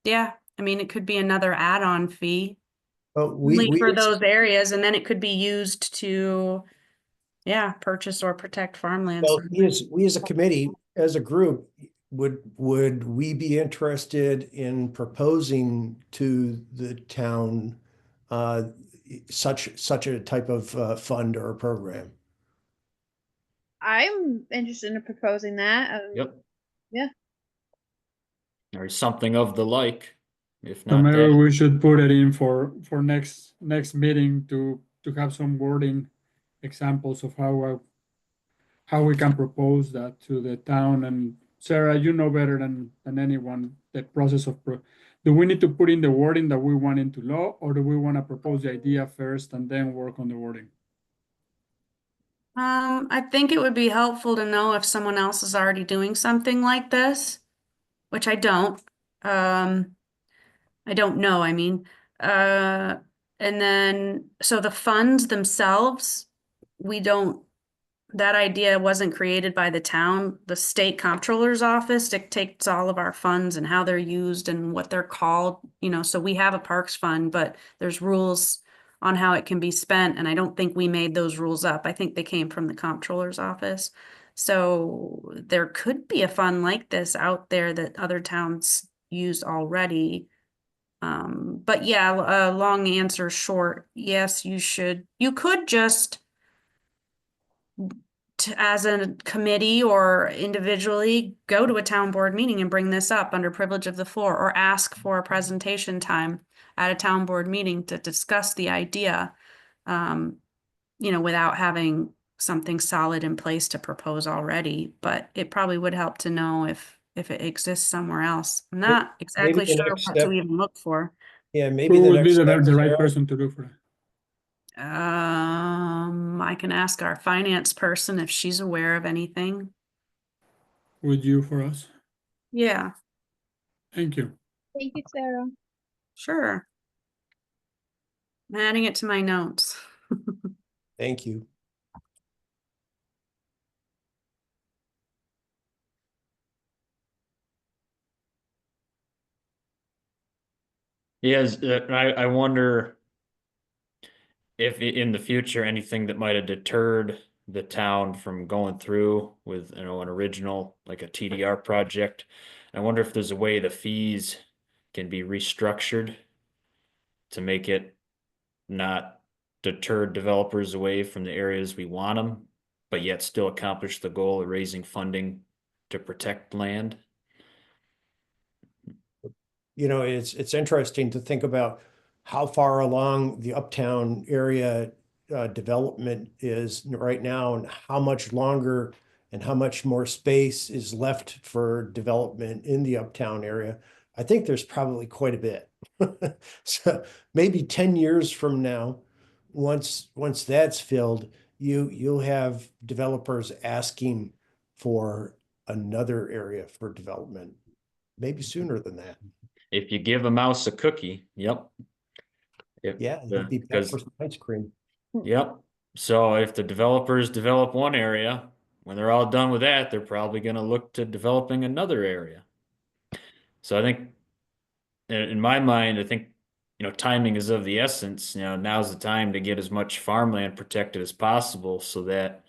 yeah, I mean, it could be another add-on fee. But Only for those areas, and then it could be used to, yeah, purchase or protect farmland. Well, we as a committee, as a group, would we be interested in proposing to the town such a type of fund or program? I'm interested in proposing that. Yep. Yeah. Or something of the like, if So not maybe that. we should put it in for next meeting to have some wording examples of how we can propose that to the town. And Sarah, you know better than anyone the process of do we need to put in the wording that we want into law, or do we want to propose the idea first and then work on the wording? I think it would be helpful to know if someone else is already doing something like this, which I don't. I don't know, I mean. And then, so the funds themselves, we don't, that idea wasn't created by the town. The state comptroller's office dictates all of our funds and how they're used and what they're called, so we have a parks fund, but there's rules on how it can be spent, and I don't think we made those rules up. I think they came from the comptroller's office. So there could be a fund like this out there that other towns use already. But yeah, long answer short, yes, you could just as a committee or individually go to a town board meeting and bring this up under privilege of the floor, or ask for a presentation time at a town board meeting to discuss the idea, without having something solid in place to propose already. But it probably would help to know if it exists somewhere else. I'm not exactly the sure next what to step- even look for. Yeah, maybe Who the would be next step, the right Sarah, person to do for that? I can ask our finance person if she's aware of anything. Would you for us? Yeah, Thank you. Thank you, Sarah. sure. I'm adding it to my notes. Thank you. Yes, I wonder if in the future, anything that might have deterred the town from going through with, an original, like a TDR project. I wonder if there's a way the fees can be restructured to make it not deter developers away from the areas we want them, but yet still accomplish the goal of raising funding to protect land. It's interesting to think about how far along the uptown area development is right now, and how much longer and how much more space is left for development in the uptown area. I think there's probably quite a bit. So maybe 10 years from now, once that's filled, you'll have developers asking for another area for development, maybe sooner than that. If you give a mouse a cookie, yep. Yeah, you'd be back for some ice cream. Yep. So if the developers develop one area, when they're all done with that, they're probably going to look to developing another area. So I think, in my mind, I think, timing is of the essence. Now's the time to get as much farmland protected as possible, so that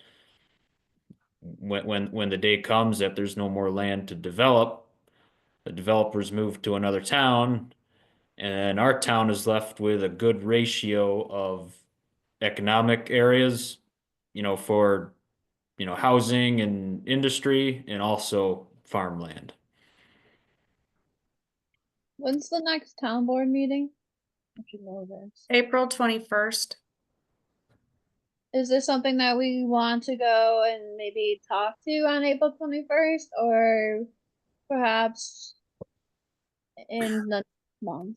when the day comes that there's no more land to develop, the developers move to another town, and our town is left with a good ratio of economic areas, for, housing and industry, and also farmland. When's the next town board meeting? I should know this. April 21st. Is this something that we want to go and maybe talk to on April 21st, or perhaps in the month?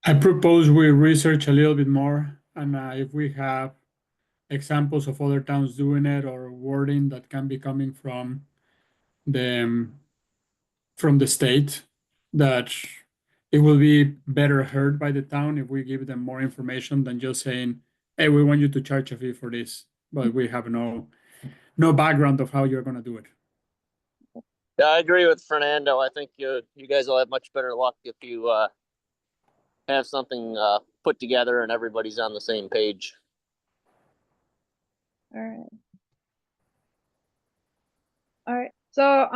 I propose we research a little bit more, and if we have examples of other towns doing it, or wording that can be coming from the state, that it will be better heard by the town if we give them more information than just saying, hey, we want you to charge a fee for this, but we have no background of how you're going to do it. Yeah, I agree with Fernando. I think you guys will have much better luck if you have something put together and everybody's on the same page. All right. All right. So,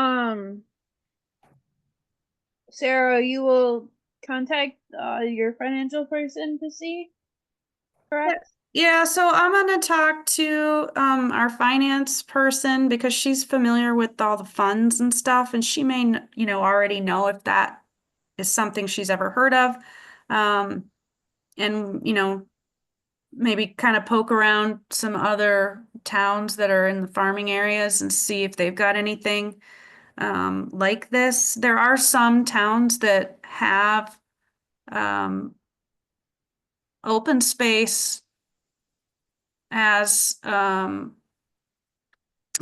Sarah, you will contact your financial person to see? correct? Yeah, so I'm gonna talk to our finance person because she's familiar with all the funds and stuff, and she may, already know if that is something she's ever heard of. And maybe kind of poke around some other towns that are in the farming areas and see if they've got anything like this. There are some towns that have open space as the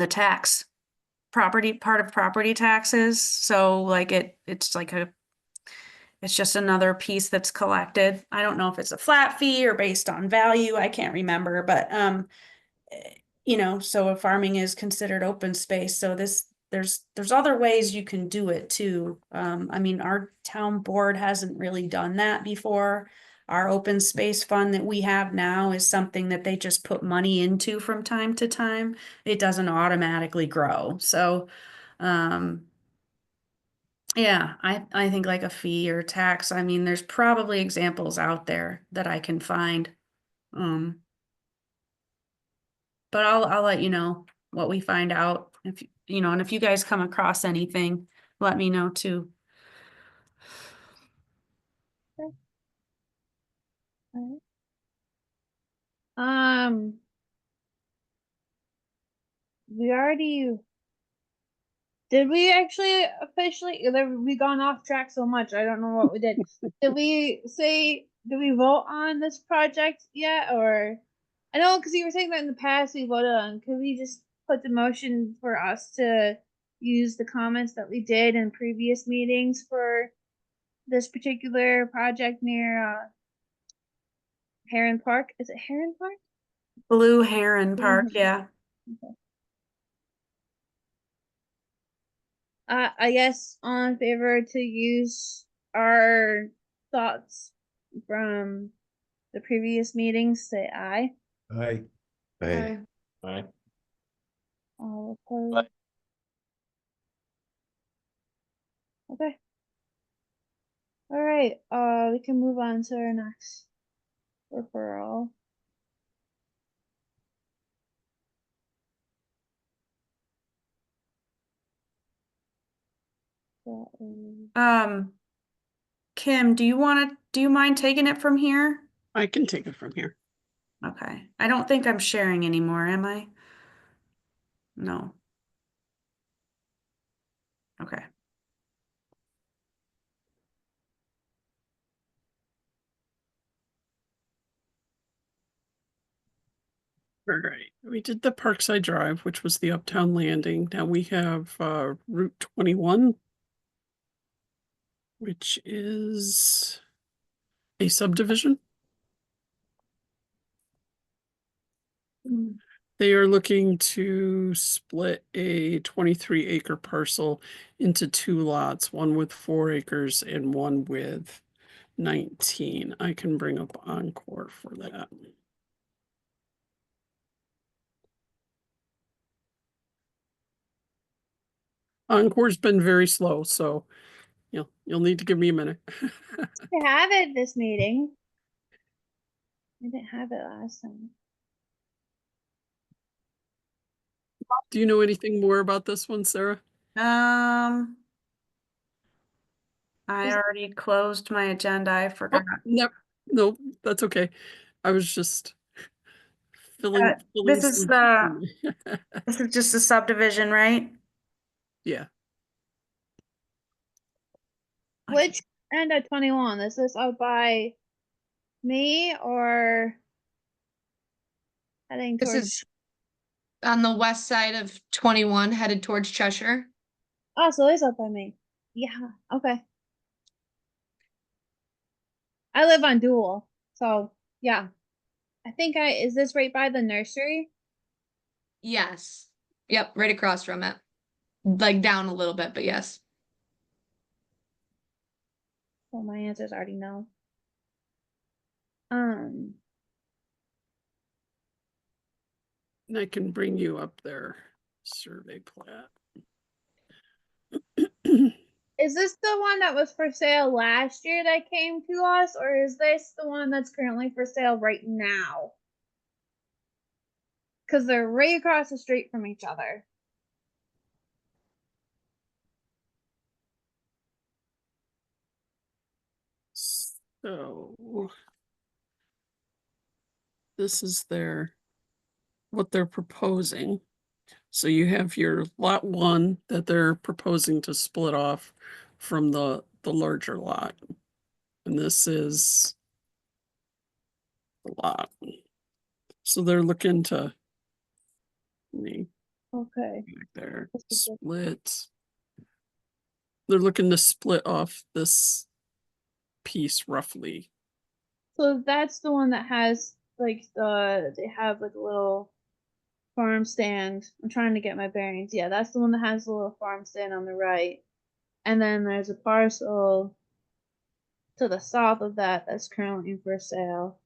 tax part of property taxes. So like it's just another piece that's collected. I don't know if it's a flat fee or based on value. I can't remember, but so if farming is considered open space, so there's other ways you can do it too. I mean, our town board hasn't really done that before. Our open space fund that we have now is something that they just put money into from time to time. It doesn't automatically grow. So, yeah, I think like a fee or tax. I mean, there's probably examples out there that I can find. But I'll let you know what we find out if and if you guys come across anything, let me know too. Alright. Um, we already did we actually officially we gone off track so much, I don't know what we did. Did we vote on this project yet, or I know because you were saying that in the past we voted on, could we just put the motion for us to use the comments that we did in previous meetings for this particular project near Heron Park? Is it Heron Park? Blue Heron Park, Heron. yeah. Okay. I guess all in favor to use our thoughts from the previous meetings, say aye. Aye. Aye. Aye. All opposed. Okay. All right. We can move on to our next referral. That is- Kim, do you mind taking it from here? I can take it from here. Okay. I don't think I'm sharing anymore, am I? No. Okay. All right, we did the Parkside Drive, which was the Uptown Landing. Now we have Route 21, which is a subdivision. They are looking to split a 23-acre parcel into 2 lots, one with 4 acres and one with 19. I can bring up Encore for that. Encore's been very slow, so you'll need to give me a minute. To have it this meeting. I didn't have it last time. Do you know anything more about this one, Sarah? I already closed my agenda. I forgot. No, that's okay. I was just filling This is some- this is just a subdivision, right? Yeah. Which end of 21? Is this out by me or heading This towards? is on the west side of 21 headed towards Cheshire. Oh, so it's up by me. Yeah. Okay. I live on Dual, so yeah. I think is this right by the nursery? Yes. Yep, right across from it. Like down a little bit, but yes. Well, my answer's already no. And I can bring you up their survey plat. Is this the one that was for sale last year that came to us, or is this the one that's currently for sale right now? Because they're right across the street from each other. So this is what they're proposing. So you have your lot 1 that they're proposing to split off from the larger lot. And this is the lot. So they're looking to me Okay. back there This is it. split. They're looking to split off this piece roughly. So that's the one that has like they have like a little farm stand. I'm trying to get my bearings. Yeah, that's the one that has the little farm stand on the right. And then there's a parcel to the south of that that's currently for sale.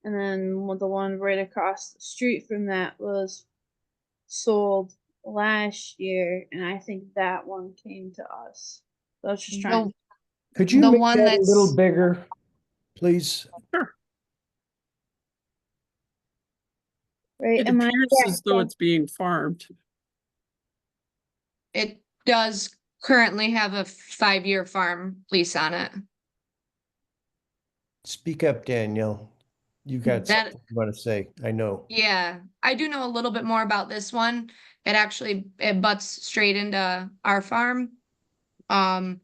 And then the one right across the street from that was sold last year, and I think that one came to us. So I was just trying. The, Could you the make one that a little that's, bigger, please? Right? It Am I? appears Yeah, as though it's being farmed. it does currently have a 5-year farm lease on it. Speak up, Danielle. You got That- something you want to say, I know. Yeah, I do know a little bit more about this one. It butts straight into our farm. The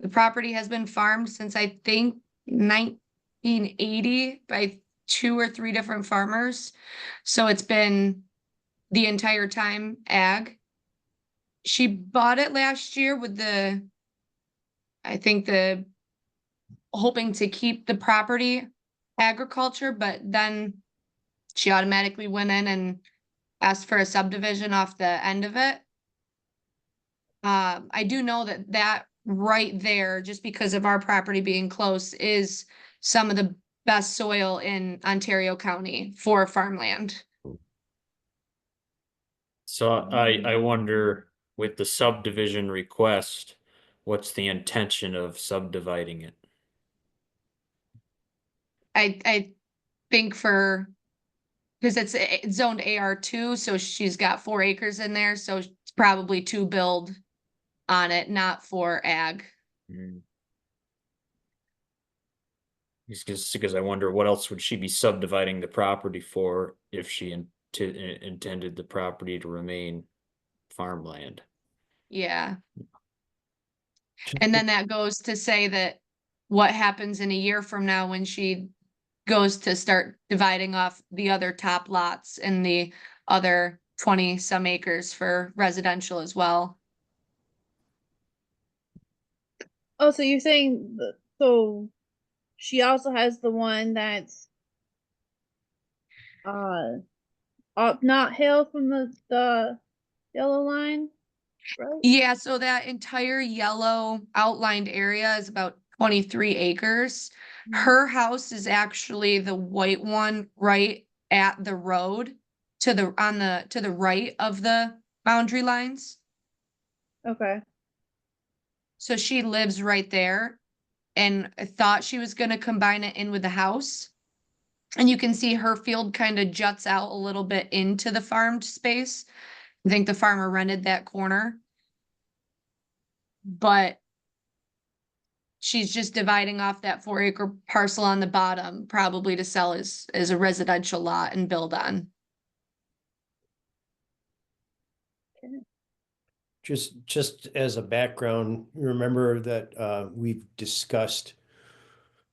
property has been farmed since I think 1980 by 2 or 3 different farmers. So it's been the entire time ag. She bought it last year with I think hoping to keep the property agriculture, but then she automatically went in and asked for a subdivision off the end of it. I do know that right there, just because of our property being close, is some of the best soil in Ontario County for farmland. So I wonder with the subdivision request, what's the intention of subdividing it? I think because it's zoned AR2, so she's got 4 acres in there, so it's probably to build on it, not for ag. Just because I wonder what else would she be subdividing the property for if she intended the property to remain farmland? Yeah. And then that goes to say that what happens in a year from now when she goes to start dividing off the other top lots and the other 20 some acres for residential as well. Oh, so you're saying so she also has the one that's up not hill from the yellow line, right? Yeah, so that entire yellow outlined area is about 23 acres. Her house is actually the white one right at the road to the right of the boundary lines. Okay. So she lives right there, and I thought she was gonna combine it in with the house. And you can see her field kind of juts out a little bit into the farmed space. I think the farmer rented that corner. But she's just dividing off that 4-acre parcel on the bottom, probably to sell as a residential lot and build on. Just as a background, remember that we've discussed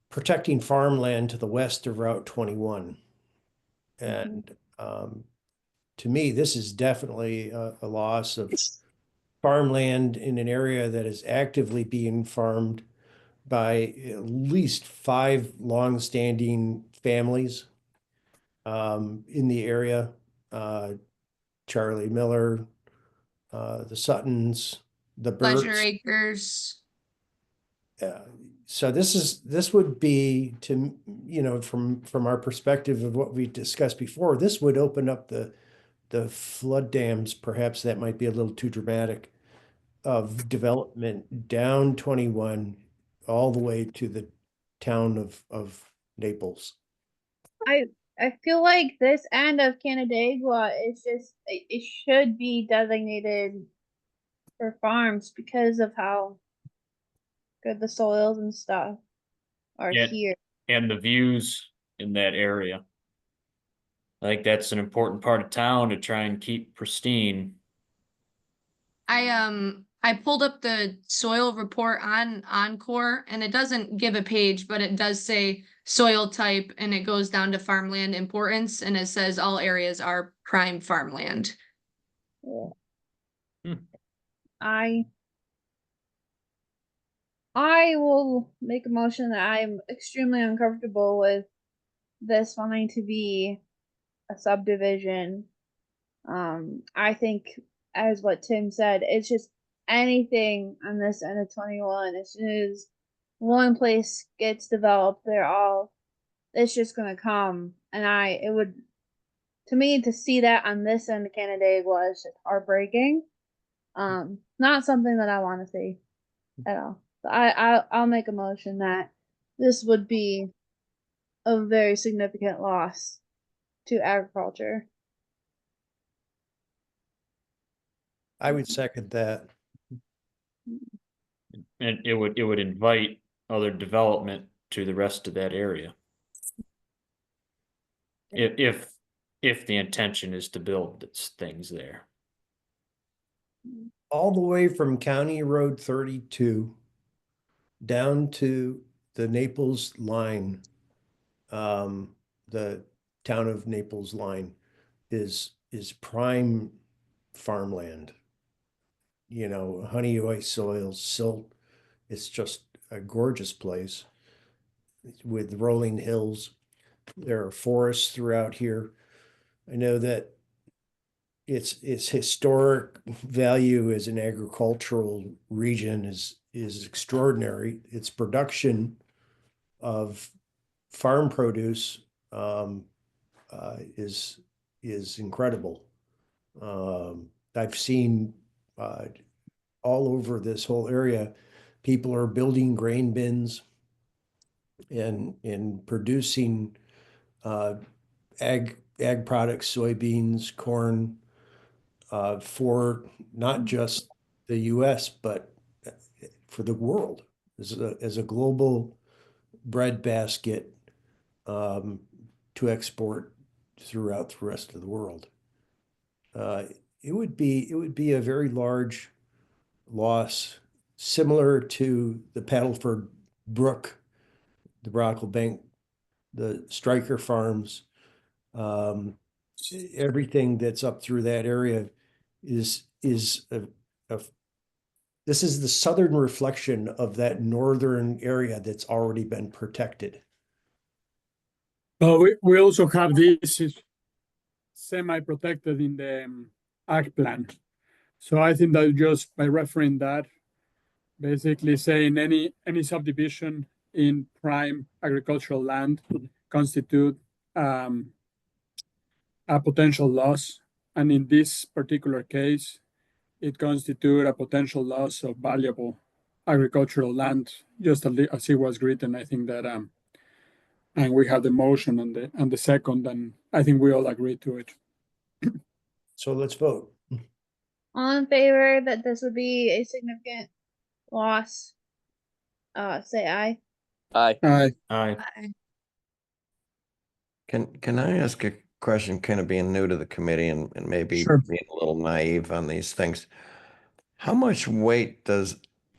protecting farmland to the west of Route 21. And to me, this is definitely a loss of farmland in an area that is actively being farmed by at least 5 longstanding families in the area. Charlie Miller, the Suttons, the Pleasure Burks. Acres. So this would be from our perspective of what we discussed before, this would open up the flood dams. Perhaps that might be a little too dramatic. of development down 21 all the way to the town of Naples. I feel like this end of Canandaigua is just it should be designated for farms because of how good the soils and stuff are Yeah. here. And the views in that area. I think that's an important part of town to try and keep pristine. I pulled up the soil report on Encore, and it doesn't give a page, but it does say soil type, and it goes down to farmland importance, and it says all areas are prime farmland. Yeah. Hmm. I will make a motion that I'm extremely uncomfortable with this wanting to be a subdivision. I think, as what Tim said, it's just anything on this end of 21. As soon as one place gets developed, it's just gonna come. And it would, to me, to see that on this end of Canandaigua is just heartbreaking. Not something that I want to see at all. So I'll make a motion that this would be a very significant loss to agriculture. I would second that. And it would invite other development to the rest of that area. If the intention is to build things there. All the way from County Road 32 down to the Naples line, the town of Naples line is prime farmland. You know, honey oil soils, silt. It's just a gorgeous place with rolling hills. There are forests throughout here. I know that its historic value as an agricultural region is extraordinary. Its production of farm produce is incredible. I've seen all over this whole area, people are building grain bins and producing ag products, soybeans, corn, for not just the US, but for the world as a global bread basket to export throughout the rest of the world. It would be a very large loss, similar to the Paddleford Brook, the Brocklebank, the Stryker Farms. Everything that's up through that area is this is the southern reflection of that northern area that's already been protected. But we also have this semi-protected in the ag plan. So I think that just by referring that, basically saying any subdivision in prime agricultural land constitute a potential loss. And in this particular case, it constitute a potential loss of valuable agricultural land, just as it was written. I think that and we have the motion and the second, and I think we all agree to it. So let's vote. All in favor that this would be a significant loss, say aye. Aye. Aye. Aye. Can I ask a question, kind of being new to the committee and maybe Sure. being a little naive on these things? How much weight does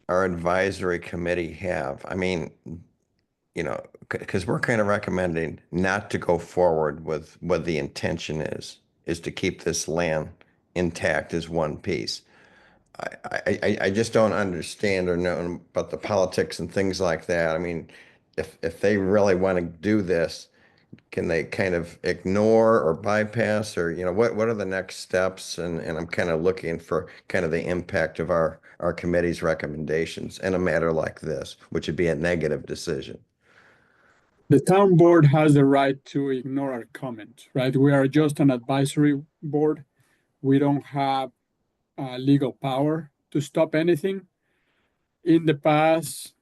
our advisory committee have? I mean, you know, because we're kind of recommending not to go forward with what the intention is to keep this land intact as one piece. I just don't understand or know about the politics and things like that. I mean, if they really want to do this, can they kind of ignore or bypass, or, you know, what are the next steps? And I'm kind of looking for kind of the impact of our committee's recommendations in a matter like this, which would be a negative decision. The town board has the right to ignore our comment, right? We are just an advisory board. We don't have legal power to stop anything. In the past,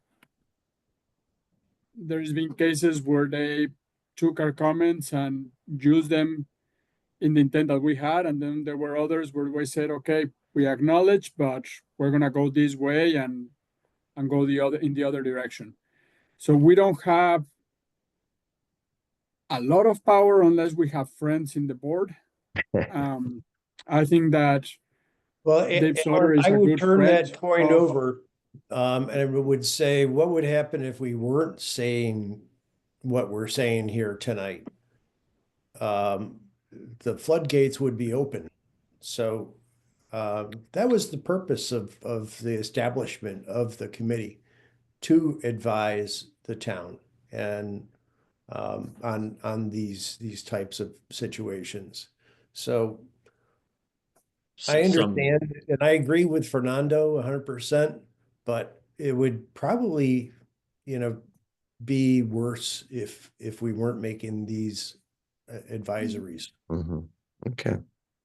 there's been cases where they took our comments and used them in the intent that we had, and then there were others where we said, okay, we acknowledge, but we're gonna go this way and go in the other direction. So we don't have a lot of power unless we have friends in the board. I think that Well, Dave Slaughter is I a would good turn friend that coin of- over, and I would say, what would happen if we weren't saying what we're saying here tonight? The floodgates would be open. So that was the purpose of the establishment of the committee, to advise the town and on these types of situations. So I understand, and I agree with Fernando 100%, but it would probably, be worse if we weren't making these advisories. Mhm. Okay.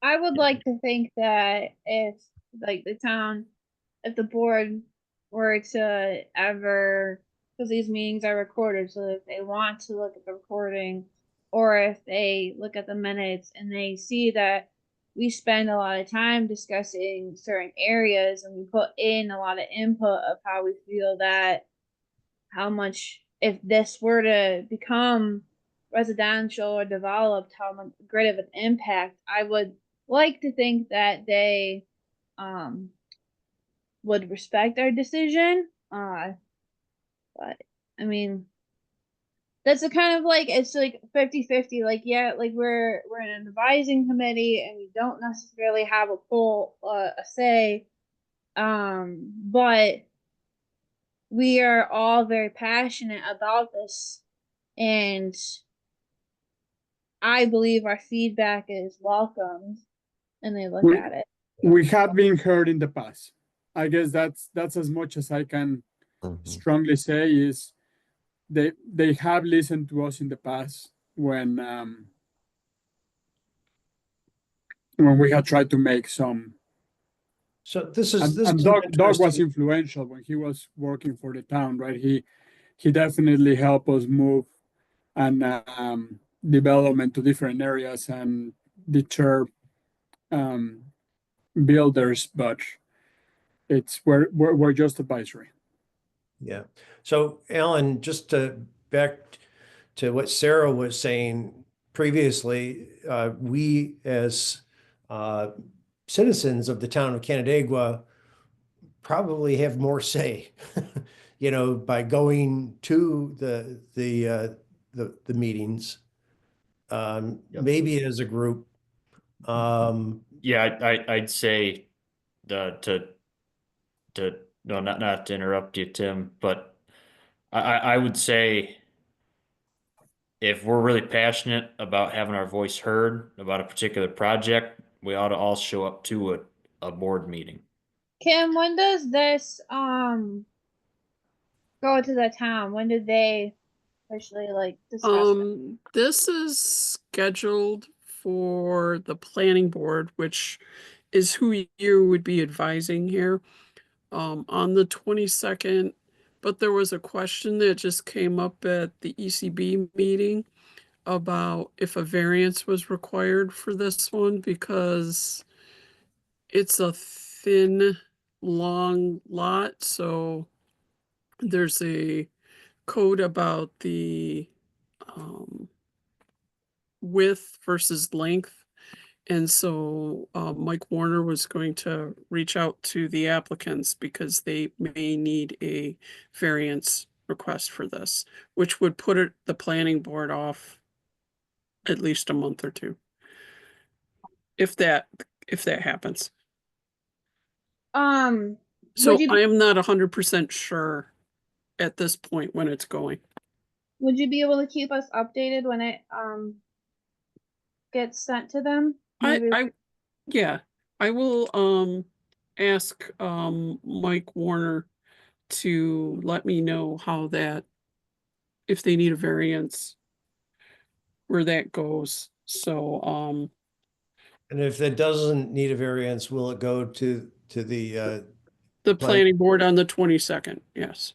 I would like to think that if like if the board were to ever, because these meetings are recorded, so if they want to look at the recording, or if they look at the minutes and they see that we spend a lot of time discussing certain areas and we put in a lot of input of how we feel that how much, if this were to become residential or developed, how much great of an impact, I would like to think that they would respect our decision. But I mean, that's a kind of like, it's like 50-50. Like, yeah, like we're in an advising committee and we don't necessarily have a full a say. But we are all very passionate about this, and I believe our feedback is welcomed and they look at it. we have been heard in the past. I guess that's as much as I can Mhm. strongly say is they have listened to us in the past when we had tried to make some. So this And, is and an Doug was interesting- influential when he was working for the town, right? He definitely helped us move and development to different areas and deter builders, but we're just advisory. Yeah. So Alan, just back to what Sarah was saying previously, we as citizens of the town of Canandaigua probably have more say, by going to the meetings, maybe as a group. Yeah, I'd say no, not to interrupt you, Tim, but I would say if we're really passionate about having our voice heard about a particular project, we ought to all show up to a board meeting. Kim, when does this go to the town? When did they officially like discuss it? This is scheduled for the planning board, which is who you would be advising here, on the 22nd. But there was a question that just came up at the ECB meeting about if a variance was required for this one, because it's a thin, long lot, so there's a code about the width versus length. And so Mike Warner was going to reach out to the applicants because they may need a variance request for this, which would put the planning board off at least a month or two. If that happens. So Would you I am not 100% sure at this point when it's going. would you be able to keep us updated when it gets sent to them? Yeah, I will ask Mike Warner to let me know how that, if they need a variance, where that goes. So And if it doesn't need a variance, will it go to the The Plan- planning board on the 22nd, yes.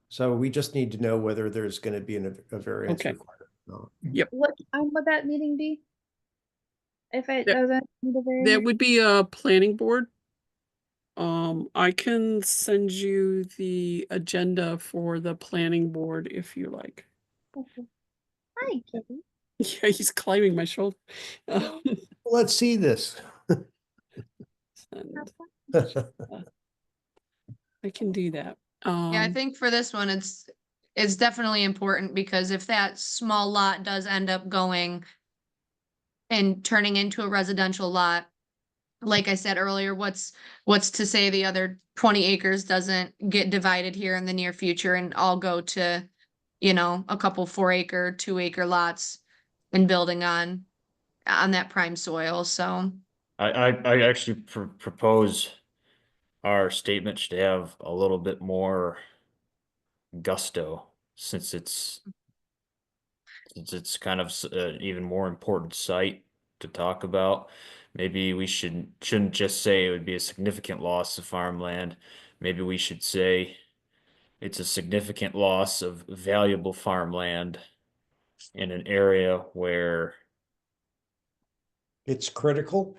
So we just need to know whether there's going to be a variance Okay. required. No. What would that meeting be? If it That- doesn't need a That variance? would be a planning board. I can send you the agenda for the planning board if you like. Okay. Hi, Kitty. Yeah, he's climbing my shoulder. Um, Let's see this. and Have I can do that. Yeah, I Um, think for this one, it's definitely important because if that small lot does end up going and turning into a residential lot, like I said earlier, what's to say the other 20 acres doesn't get divided here in the near future and all go to, a couple 4-acre, 2-acre lots and building on that prime soil. So I actually propose our statement should have a little bit more gusto since it's kind of an even more important site to talk about. Maybe we shouldn't just say it would be a significant loss of farmland. Maybe we should say it's a significant loss of valuable farmland in an area where, It's critical.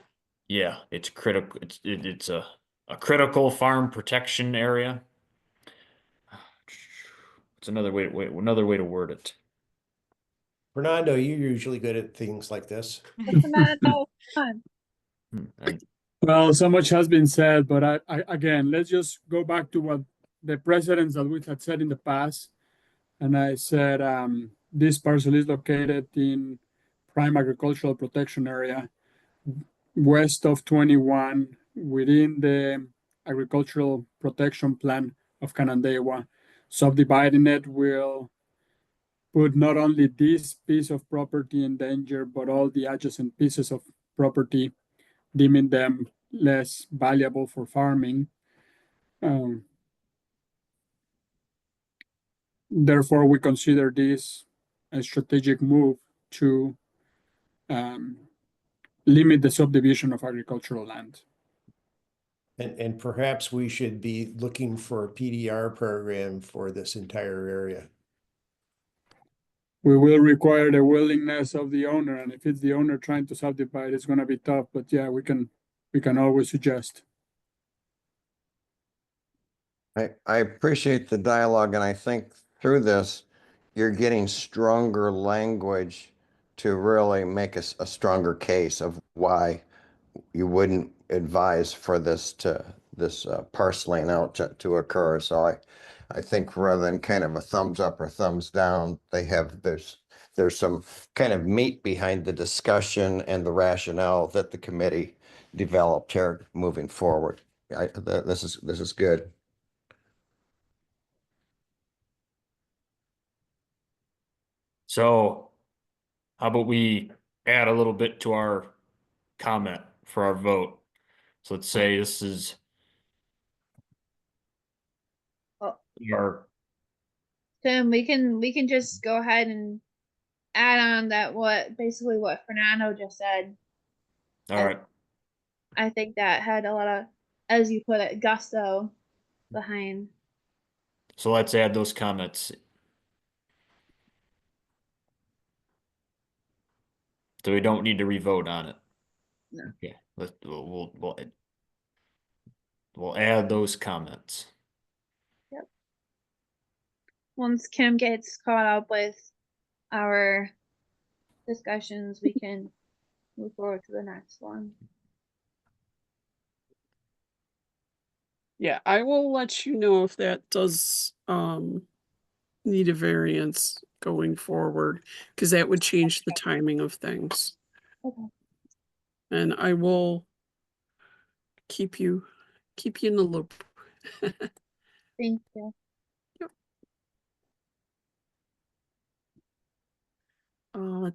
yeah, it's critical. It's a critical farm protection area. It's another way to word it. Fernando, you're usually good at things like this. that was fun. Well, so much has been said, but I again, let's just go back to what the precedents that we had said in the past. And I said, this parcel is located in prime agricultural protection area west of 21 within the agricultural protection plan of Canandaigua. Subdividing it will put not only this piece of property in danger, but all the adjacent pieces of property, deeming them less valuable for farming. Therefore, we consider this a strategic move to limit the subdivision of agricultural land. And perhaps we should be looking for a PDR program for this entire area. We will require the willingness of the owner, and if it's the owner trying to subdivide, it's going to be tough. But yeah, we can always suggest. I appreciate the dialogue, and I think through this, you're getting stronger language to really make a stronger case of why you wouldn't advise for this parceling out to occur. So I think rather than kind of a thumbs up or thumbs down, there's some kind of meat behind the discussion and the rationale that the committee developed here moving forward. This is good. So how about we add a little bit to our comment for our vote? So let's say this is Oh. our, Tim, we can just go ahead and add on that basically what Fernando just said. all right. I think that had a lot of, as you put it, gusto behind. So let's add those comments. So we don't need to revote on it. No. Okay, we'll add those comments. Once Kim gets caught up with our discussions, we can move forward to the next one. yeah, I will let you know if that does need a variance going forward, because that would change the timing of things. Okay. And I will keep you in the loop. Thank you.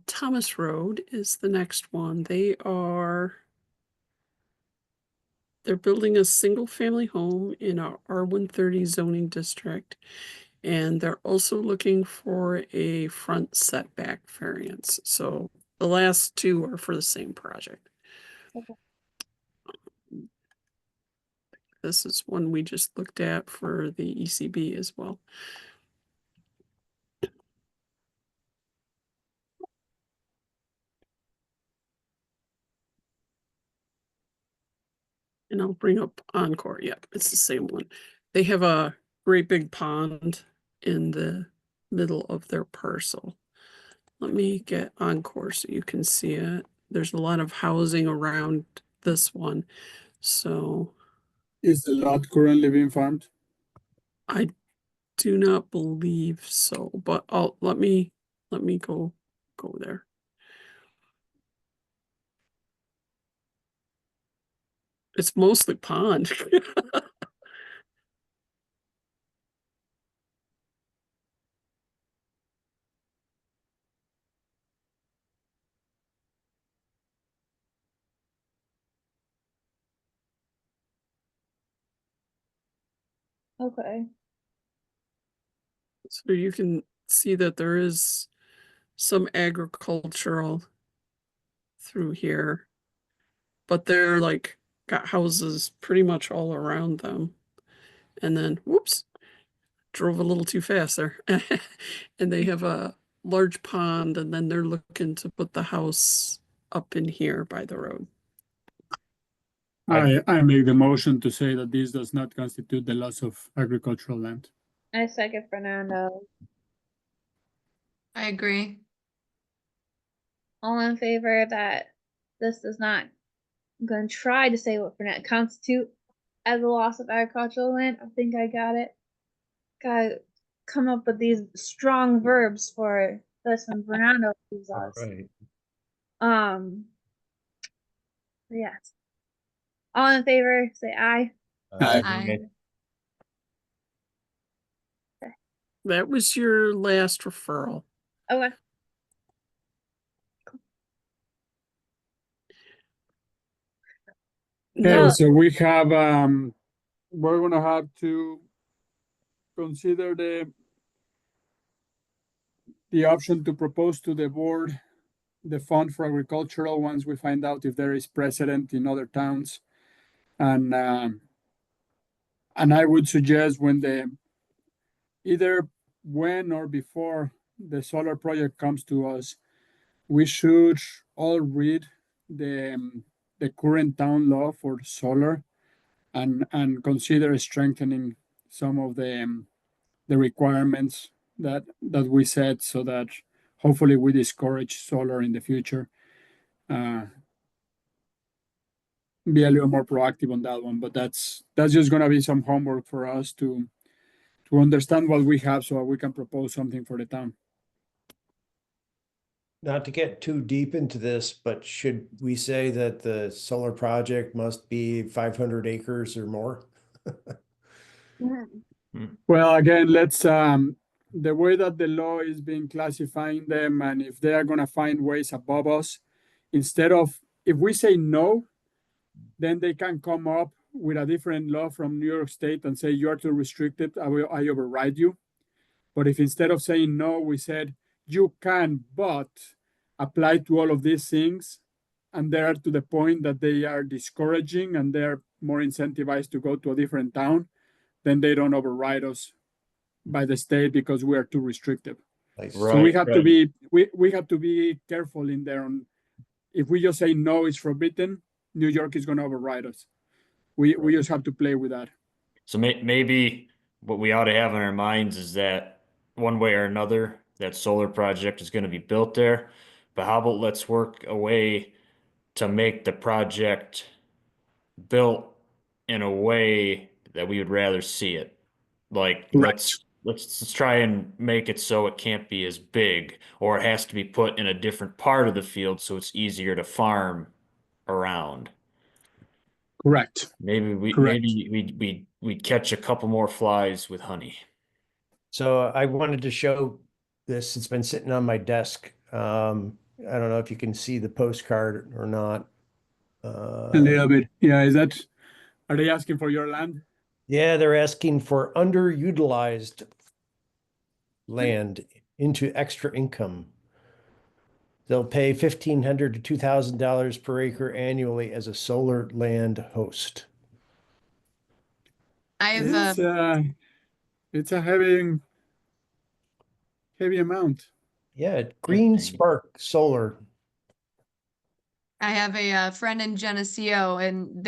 Thomas Road is the next one. They're building a single family home in our R130 zoning district. And they're also looking for a front setback variance. So the last two are for the same project. Okay. This is one we just looked at for the ECB as well. And I'll bring up Encore. Yep, it's the same one. They have a great big pond in the middle of their parcel. Let me get Encore so you can see it. There's a lot of housing around this one. So Is the lot currently being farmed? I do not believe so, but let me go there. It's mostly pond. Okay. So you can see that there is some agricultural through here, but they're like got houses pretty much all around them. And then, whoops, drove a little too fast there. And they have a large pond, and then they're looking to put the house up in here by the road. I make the motion to say that this does not constitute the loss of agricultural land. I second Fernando. I agree. All in favor that this does not, I'm gonna try to say what Fernando constitute as a loss of agricultural land. I think I got it. Gotta come up with these strong verbs for this when Fernando leaves us. Right. Yes. All in favor, say aye. Aye. That was your last referral. Okay. Okay, No. so we have, we're gonna have to consider the option to propose to the board the fund for agricultural once we find out if there is precedent in other towns. And I would suggest either when or before the solar project comes to us, we should all read the current town law for solar and consider strengthening some of the requirements that we set so that hopefully we discourage solar in the future. Be a little more proactive on that one, but that's just gonna be some homework for us to understand what we have so we can propose something for the town. Not to get too deep into this, but should we say that the solar project must be 500 acres or more? Well, again, let's the way that the law is being classifying them, and if they are gonna find ways above us, instead of if we say no, then they can come up with a different law from New York State and say you are too restricted. I override you. But if instead of saying no, we said you can, but apply to all of these things, and they are to the point that they are discouraging and they're more incentivized to go to a different town, then they don't override us by the state because we are too restrictive. So we have to be we have to be careful in there. If we just say no, it's forbidden, New York is going to override us. We just have to play with that. So maybe what we ought to have in our minds is that one way or another, that solar project is going to be built there. But how about let's work a way to make the project built in a way that we would rather see it. Like let's try and make it so it can't be as big, or it has to be put in a different part of the field so it's easier to farm around. Correct. Maybe we catch a couple more flies with honey. So I wanted to show this. It's been sitting on my desk. I don't know if you can see the postcard or not. A little bit. Yeah, are they asking for your land? Yeah, they're asking for underutilized land into extra income. They'll pay $1,500 to $2,000 per acre annually as a solar land host. I've It's a heavy amount. Yeah, Green Okay. Spark Solar. I have a friend in Geneseo, and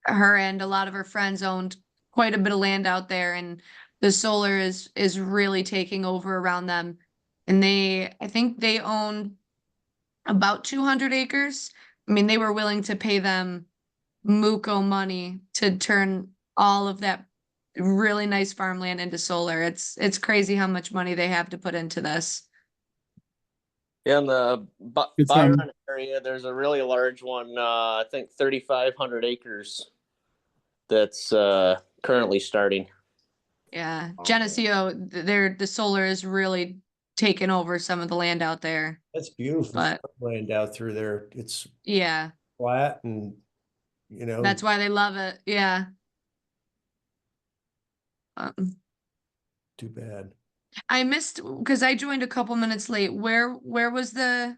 her and a lot of her friends owned quite a bit of land out there, and the solar is really taking over around them. And I think they own about 200 acres. I mean, they were willing to pay them muco money to turn all of that really nice farmland into solar. It's crazy how much money they have to put into this. In the It's, Byron area, there's a really large one, I think 3,500 acres that's currently starting. Yeah, Oh, Geneseo, the solar is really taking over some of the land out there. That's beautiful But- land out through there. It's Yeah, flat and, you know. that's why they love it. Yeah. Too bad. I missed because I joined a couple minutes late. Where was the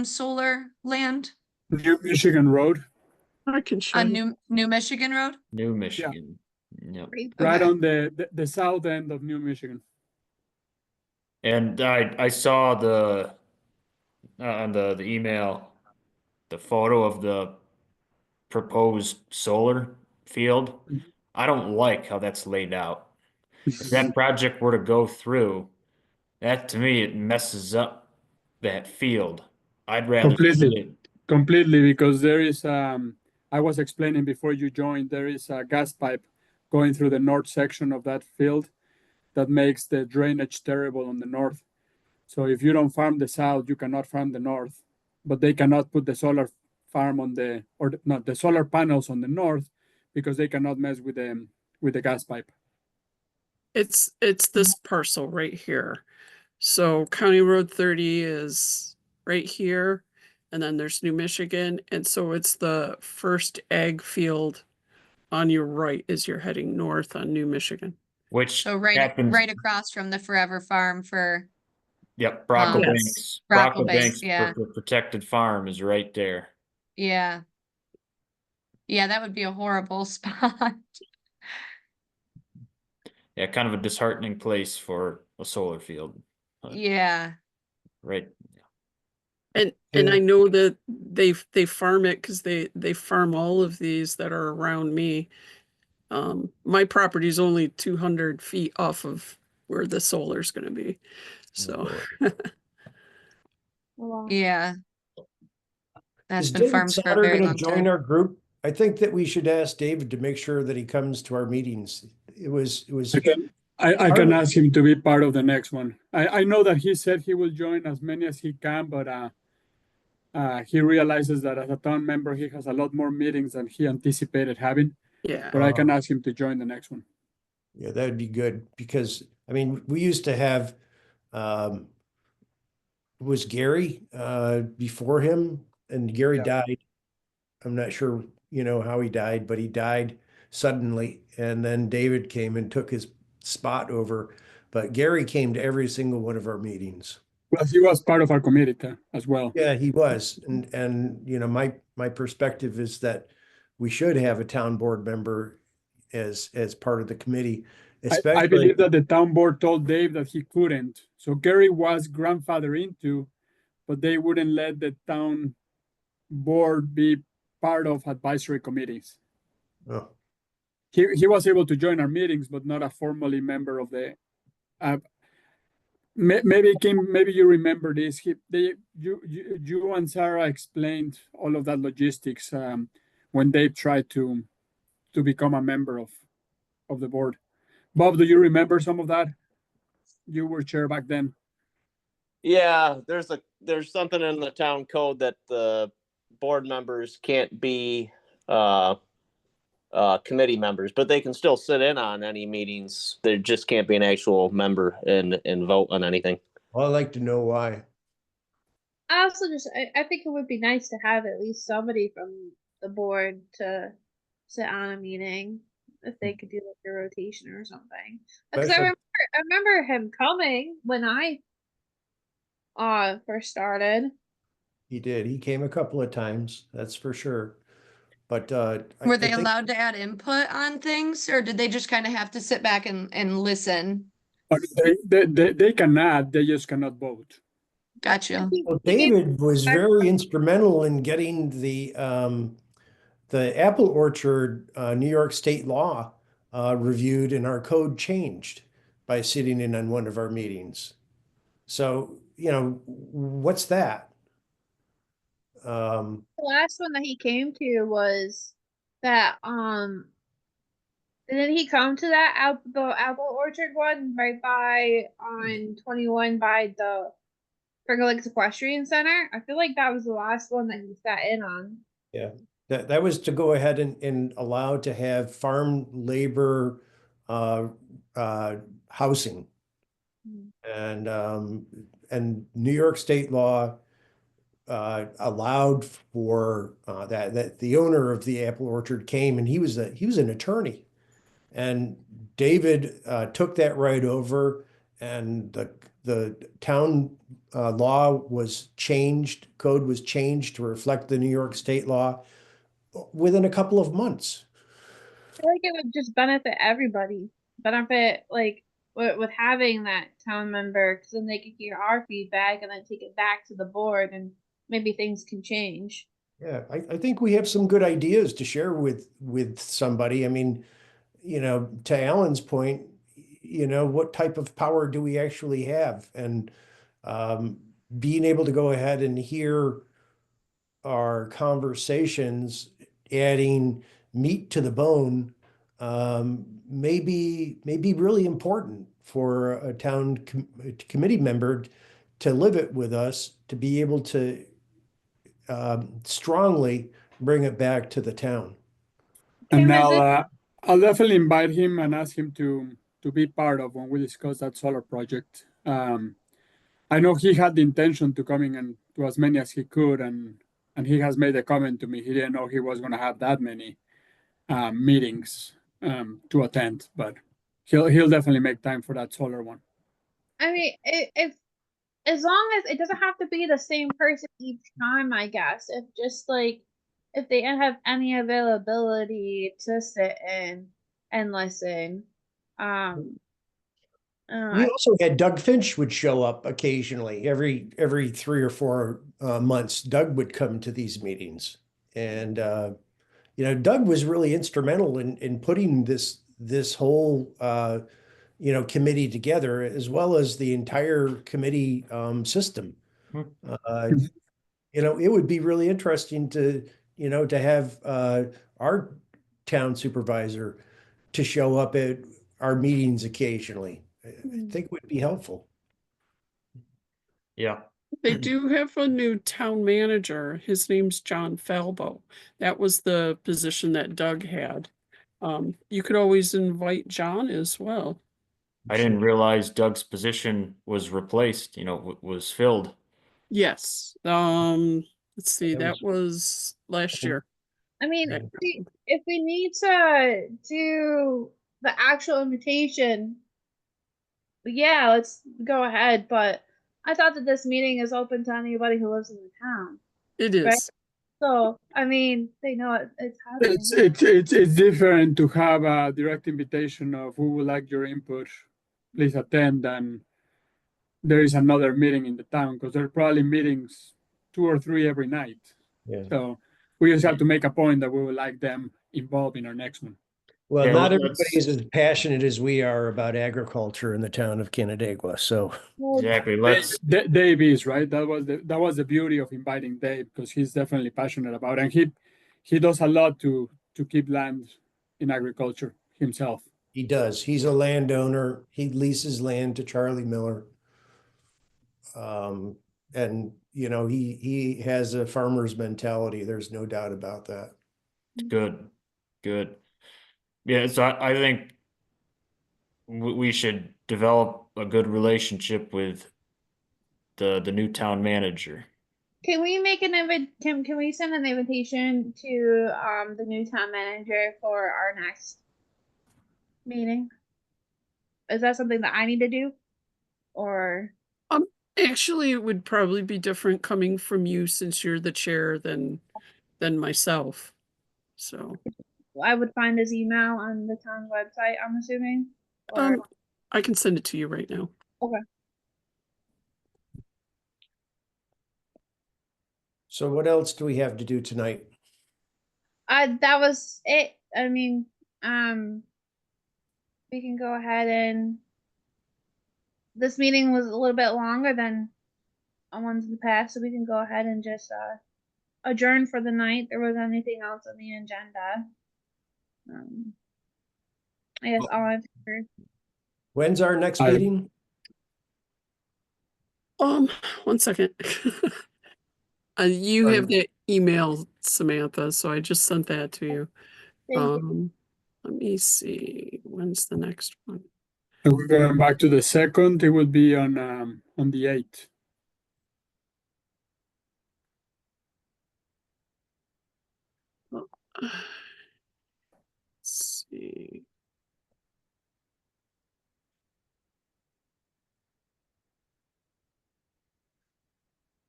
solar land? New Michigan Road, I can show On you. New Michigan Road? New Michigan. Yep. right Okay. on the south end of New Michigan. And I saw on the email, the photo of the proposed solar field. I don't like how that's laid out. If that project were to go through, that to me, it messes up that field. I'd rather see Completely. it. Completely, because there is I was explaining before you joined, there is a gas pipe going through the north section of that field that makes the drainage terrible on the north. So if you don't farm the south, you cannot farm the north, but they cannot put the solar farm on the solar panels on the north because they cannot mess with the gas pipe. It's this parcel right here. So County Road 30 is right here, and then there's New Michigan, and so it's the first ag field on your right as you're heading north on New Michigan. Which So right happens. right across from the Forever Farm for Yep, Brocco Yes. Banks. Brocco Brocco Banks, Banks yeah. for protected farm is right there. yeah. Yeah, that would be a horrible spot. Yeah, kind of a disheartening place for a solar field. Yeah. Right. And I know that they farm it because they farm all of these that are around me. My property is only 200 feet off of where the solar's going to be. So Wow. Yeah. That's Is been David farmed for a Sauter very going to long join time. our group? I think that we should ask David to make sure that he comes to our meetings. It was I can ask him to be part of the next one. I know that he said he will join as many as he can, but he realizes that as a town member, he has a lot more meetings than he anticipated having. yeah. But I can ask him to join the next one. Yeah, that'd be good because I mean, we used to have was Gary before him, and Gary died. I'm not sure, how he died, but he died suddenly, and then David came and took his spot over. But Gary came to every single one of our meetings. Well, he was part of our committee as well. Yeah, he was, and my perspective is that we should have a town board member as part of the committee, I especially. believe that the town board told Dave that he couldn't. So Gary was grandfathered into, but they wouldn't let the town board be part of advisory committees. Oh, He was able to join our meetings, but not a formally member of the. Maybe Kim, maybe you remember this. You and Sarah explained all of that logistics when Dave tried to become a member of the board. Bob, do you remember some of that? You were chair back then. Yeah, there's something in the town code that the board members can't be committee members, but they can still sit in on any meetings. They just can't be an actual member and vote on anything. well, I'd like to know why. I also I think it would be nice to have at least somebody from the board to sit on a meeting if they could do like a rotation or something. Because I Especially- remember him coming when I first started. He did. He came a couple of times, that's for sure. But Were I they think allowed to add input on things, or did they just kind of have to sit back and listen? But they can add, they just cannot vote. Gotcha. well, David was very instrumental in getting the apple orchard New York state law reviewed and our code changed by sitting in on one of our meetings. So, what's that? The last one that he came to was that didn't he come to that the apple orchard one right by on 21 by the Finger Lakes Equestrian Center? I feel like that was the last one that he sat in on. Yeah, that was to go ahead and allow to have farm labor housing. And New York state law allowed for that the owner of the apple orchard came, and he was an attorney, and David took that right over, and the town law was changed, code was changed to reflect the New York state law within a couple of months. I feel like it would just benefit everybody. Benefit like with having that town member, because then they could hear our feedback and then take it back to the board, and maybe things can change. Yeah, I think we have some good ideas to share with somebody. I mean, to Alan's point, what type of power do we actually have? And being able to go ahead and hear our conversations, adding meat to the bone, may be really important for a town committee member to live it with us, to be able to strongly bring it back to the town. And Cameron, I'll definitely invite him and ask him to be part of when we discuss that solar project. I know he had the intention to coming and to as many as he could, and he has made a comment to me. He didn't know he was going to have that many meetings to attend, but he'll definitely make time for that solar one. I mean, if as long as it doesn't have to be the same person each time, I guess. If just like if they have any availability to sit in and listen. We also had Doug Finch would show up occasionally, every 3 or 4 months. Doug would come to these meetings, and Doug was really instrumental in putting this whole committee together, as well as the entire committee system. It would be really interesting to have our town supervisor to show up at our meetings occasionally. I think would be helpful. Yeah. They do have a new town manager. His name's John Falbo. That was the position that Doug had. You could always invite John as well. I didn't realize Doug's position was replaced, was filled. Yes. Let's see, That that was last year. I mean, Yeah. if we need to do the actual invitation, yeah, let's go ahead. But I thought that this meeting is open to anybody who lives in the town. It is. Right. So, I mean, they know it's happening. It's different to have a direct invitation of who would like your input, please attend, and there is another meeting in the town, because there are probably meetings 2 or 3 every night. Yeah. So we just have to make a point that we would like them involved in our next one. Well, Yeah, not let's- everybody is as passionate as we are about agriculture in the town of Canandaigua. So Exactly. Let's Dave is right. That was the beauty of inviting Dave, because he's definitely passionate about it. And he does a lot to keep land in agriculture himself. he does. He's a landowner. He leases land to Charlie Miller. And he has a farmer's mentality. There's no doubt about that. good. Yeah, so I think we should develop a good relationship with the new town manager. Can we make can we send an invitation to the new town manager for our next meeting? Is that something that I need to do? Or Actually, it would probably be different coming from you, since you're the chair, than myself. So, I would find his email on the town's website, I'm assuming. Or, I can send it to you right now. okay. So what else do we have to do tonight? That was it. I mean, we can go ahead and this meeting was a little bit longer than ones in the past, so we can go ahead and just adjourn for the night. There was anything else on the agenda. I guess all I've heard. When's our next I- meeting? 1 second. You have the email, Samantha, so I just sent that to you. Thank you. Let me see, when's the next one? If we're going back to the second, it would be on the 8th. Let's see.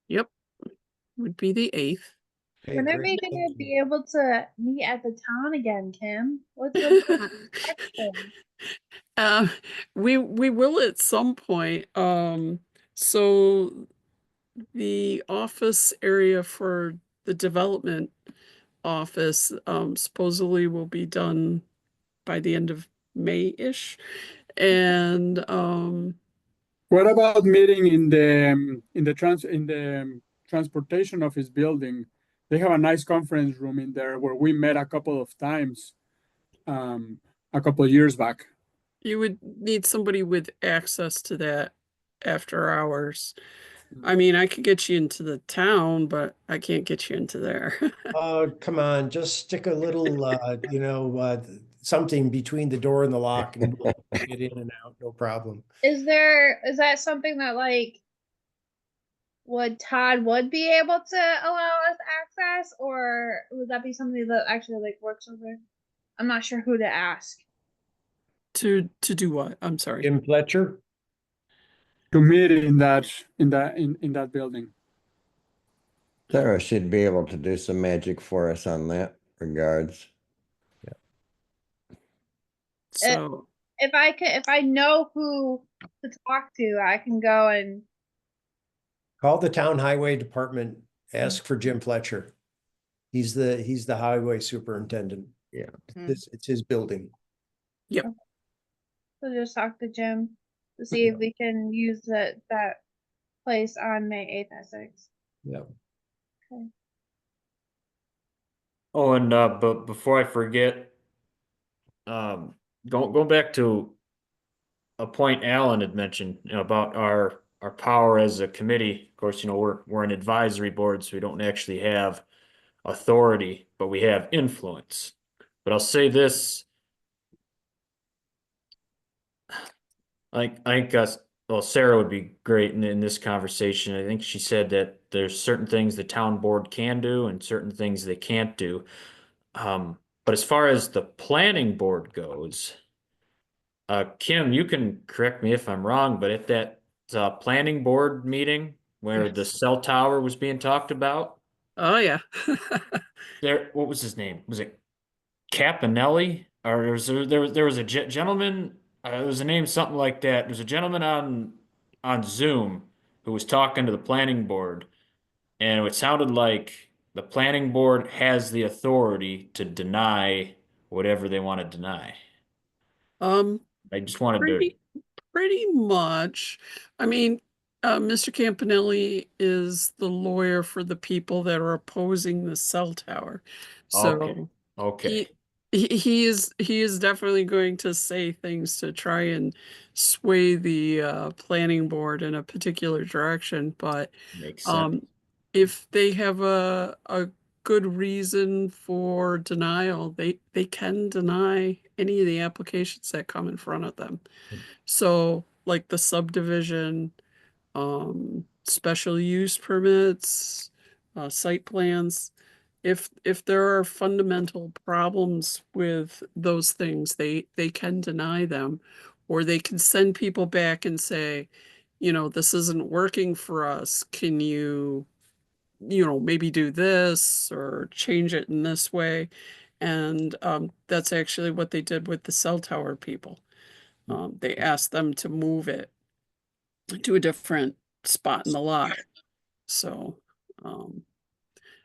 Yep, would be the 8th. Okay, When are great. we gonna be able to meet at the town again, Kim? What's the plan? We will at some point. So the office area for the development office supposedly will be done by the end of May-ish. And What about meeting in the transportation office building? They have a nice conference room in there where we met a couple of times, a couple of years back. you would need somebody with access to that after hours. I mean, I could get you into the town, but I can't get you into there. Oh, come on, just stick a little, something between the door and the lock and we'll get in and out, no problem. Is that something that like Todd would be able to allow us access, or would that be something that actually like works over? I'm not sure who to ask. To do what? I'm sorry. Jim Fletcher? To meet in that building. Sarah should be able to do some magic for us on that regards. So If I know who to talk to, I can go and Call the town highway department, ask for Jim Fletcher. He's the highway superintendent. Yeah. It's his building. so just talk to Jim to see if we can use that place on May 8th at 6. Yeah. Oh, and but before I forget, going back to a point Alan had mentioned, about our power as a committee. Of course, we're an advisory board, so we don't actually have authority, but we have influence. But I'll say this. I think well, Sarah would be great in this conversation. I think she said that there's certain things the town board can do and certain things they can't do. But as far as the planning board goes, Kim, you can correct me if I'm wrong, but at that planning board meeting where the cell tower was being talked about, oh yeah. what was his name? Was it Capinelli? Or there was a gentleman, there was a name something like that. There's a gentleman on Zoom who was talking to the planning board, and it sounded like the planning board has the authority to deny whatever they want to deny. I just wanted to. Pretty much. I mean, Mr. Campanelli is the lawyer for the people that are opposing the cell tower. So Okay. he is definitely going to say things to try and sway the planning board in a particular direction. But Makes sense. if they have a good reason for denial, they can deny any of the applications that come in front of them. So like the subdivision, special use permits, site plans, if there are fundamental problems with those things, they can deny them, or they can send people back and say, this isn't working for us. Can you maybe do this or change it in this way? And that's actually what they did with the cell tower people. They asked them to move it to a different spot in the lot. So,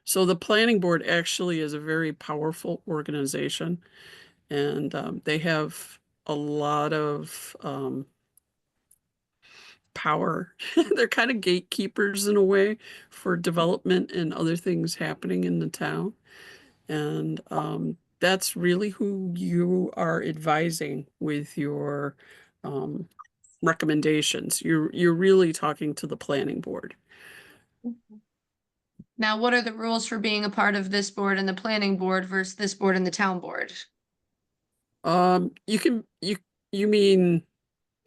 so the planning board actually is a very powerful organization, and they have a lot of power. They're kind of gatekeepers in a way for development and other things happening in the town. And that's really who you are advising with your recommendations. You're really talking to the planning board. Now, what are the rules for being a part of this board and the planning board versus this board and the town board? You mean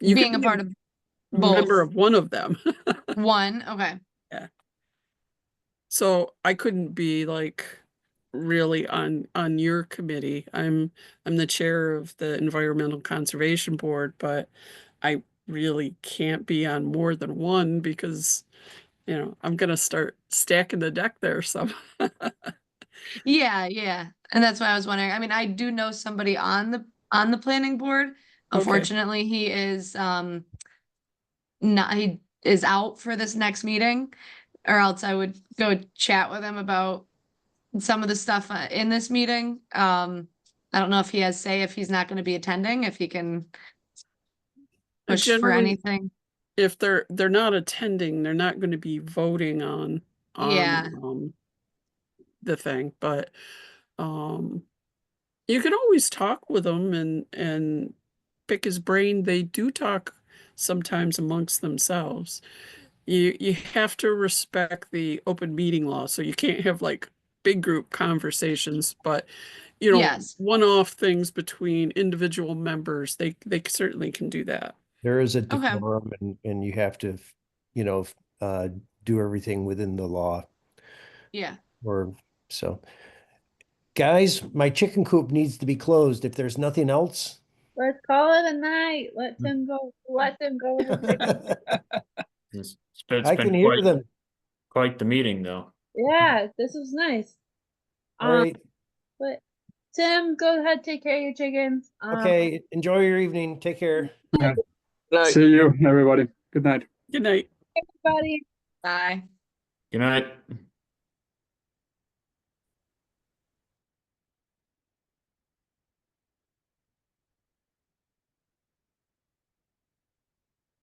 you Being could a be part of member both. of one of them. One, okay. So I couldn't be like really on your committee. I'm the chair of the Environmental Conservation Board, but I really can't be on more than one because, you know, I'm gonna start stacking the deck there. So Yeah, yeah. And that's why I was wondering. I mean, I do know somebody on the planning board. Unfortunately, he is he is out for this next meeting, or else I would go chat with him about some of the stuff in this meeting. I don't know if he has say if he's not going to be attending, if he can push for generally, anything. if they're not attending, they're not going to be voting on Yeah. the thing. But you can always talk with them and pick his brain. They do talk sometimes amongst themselves. You have to respect the open meeting law, so you can't have like big group conversations, but you know, Yes. one-off things between individual members, they certainly can do that. There is a Okay. decorum and you have to, you know, do everything within the law Yeah. or so. Guys, my chicken coop needs to be closed. If there's nothing else. Let's call it a night. Let them go. Let them go. It's I can been hear them. quite the meeting though. Yeah, this was nice. All right. But Tim, go ahead, take care of your chickens. Okay. Enjoy your evening. Take care. See you, everybody. Good night. Good night. Everybody. Bye. Good night.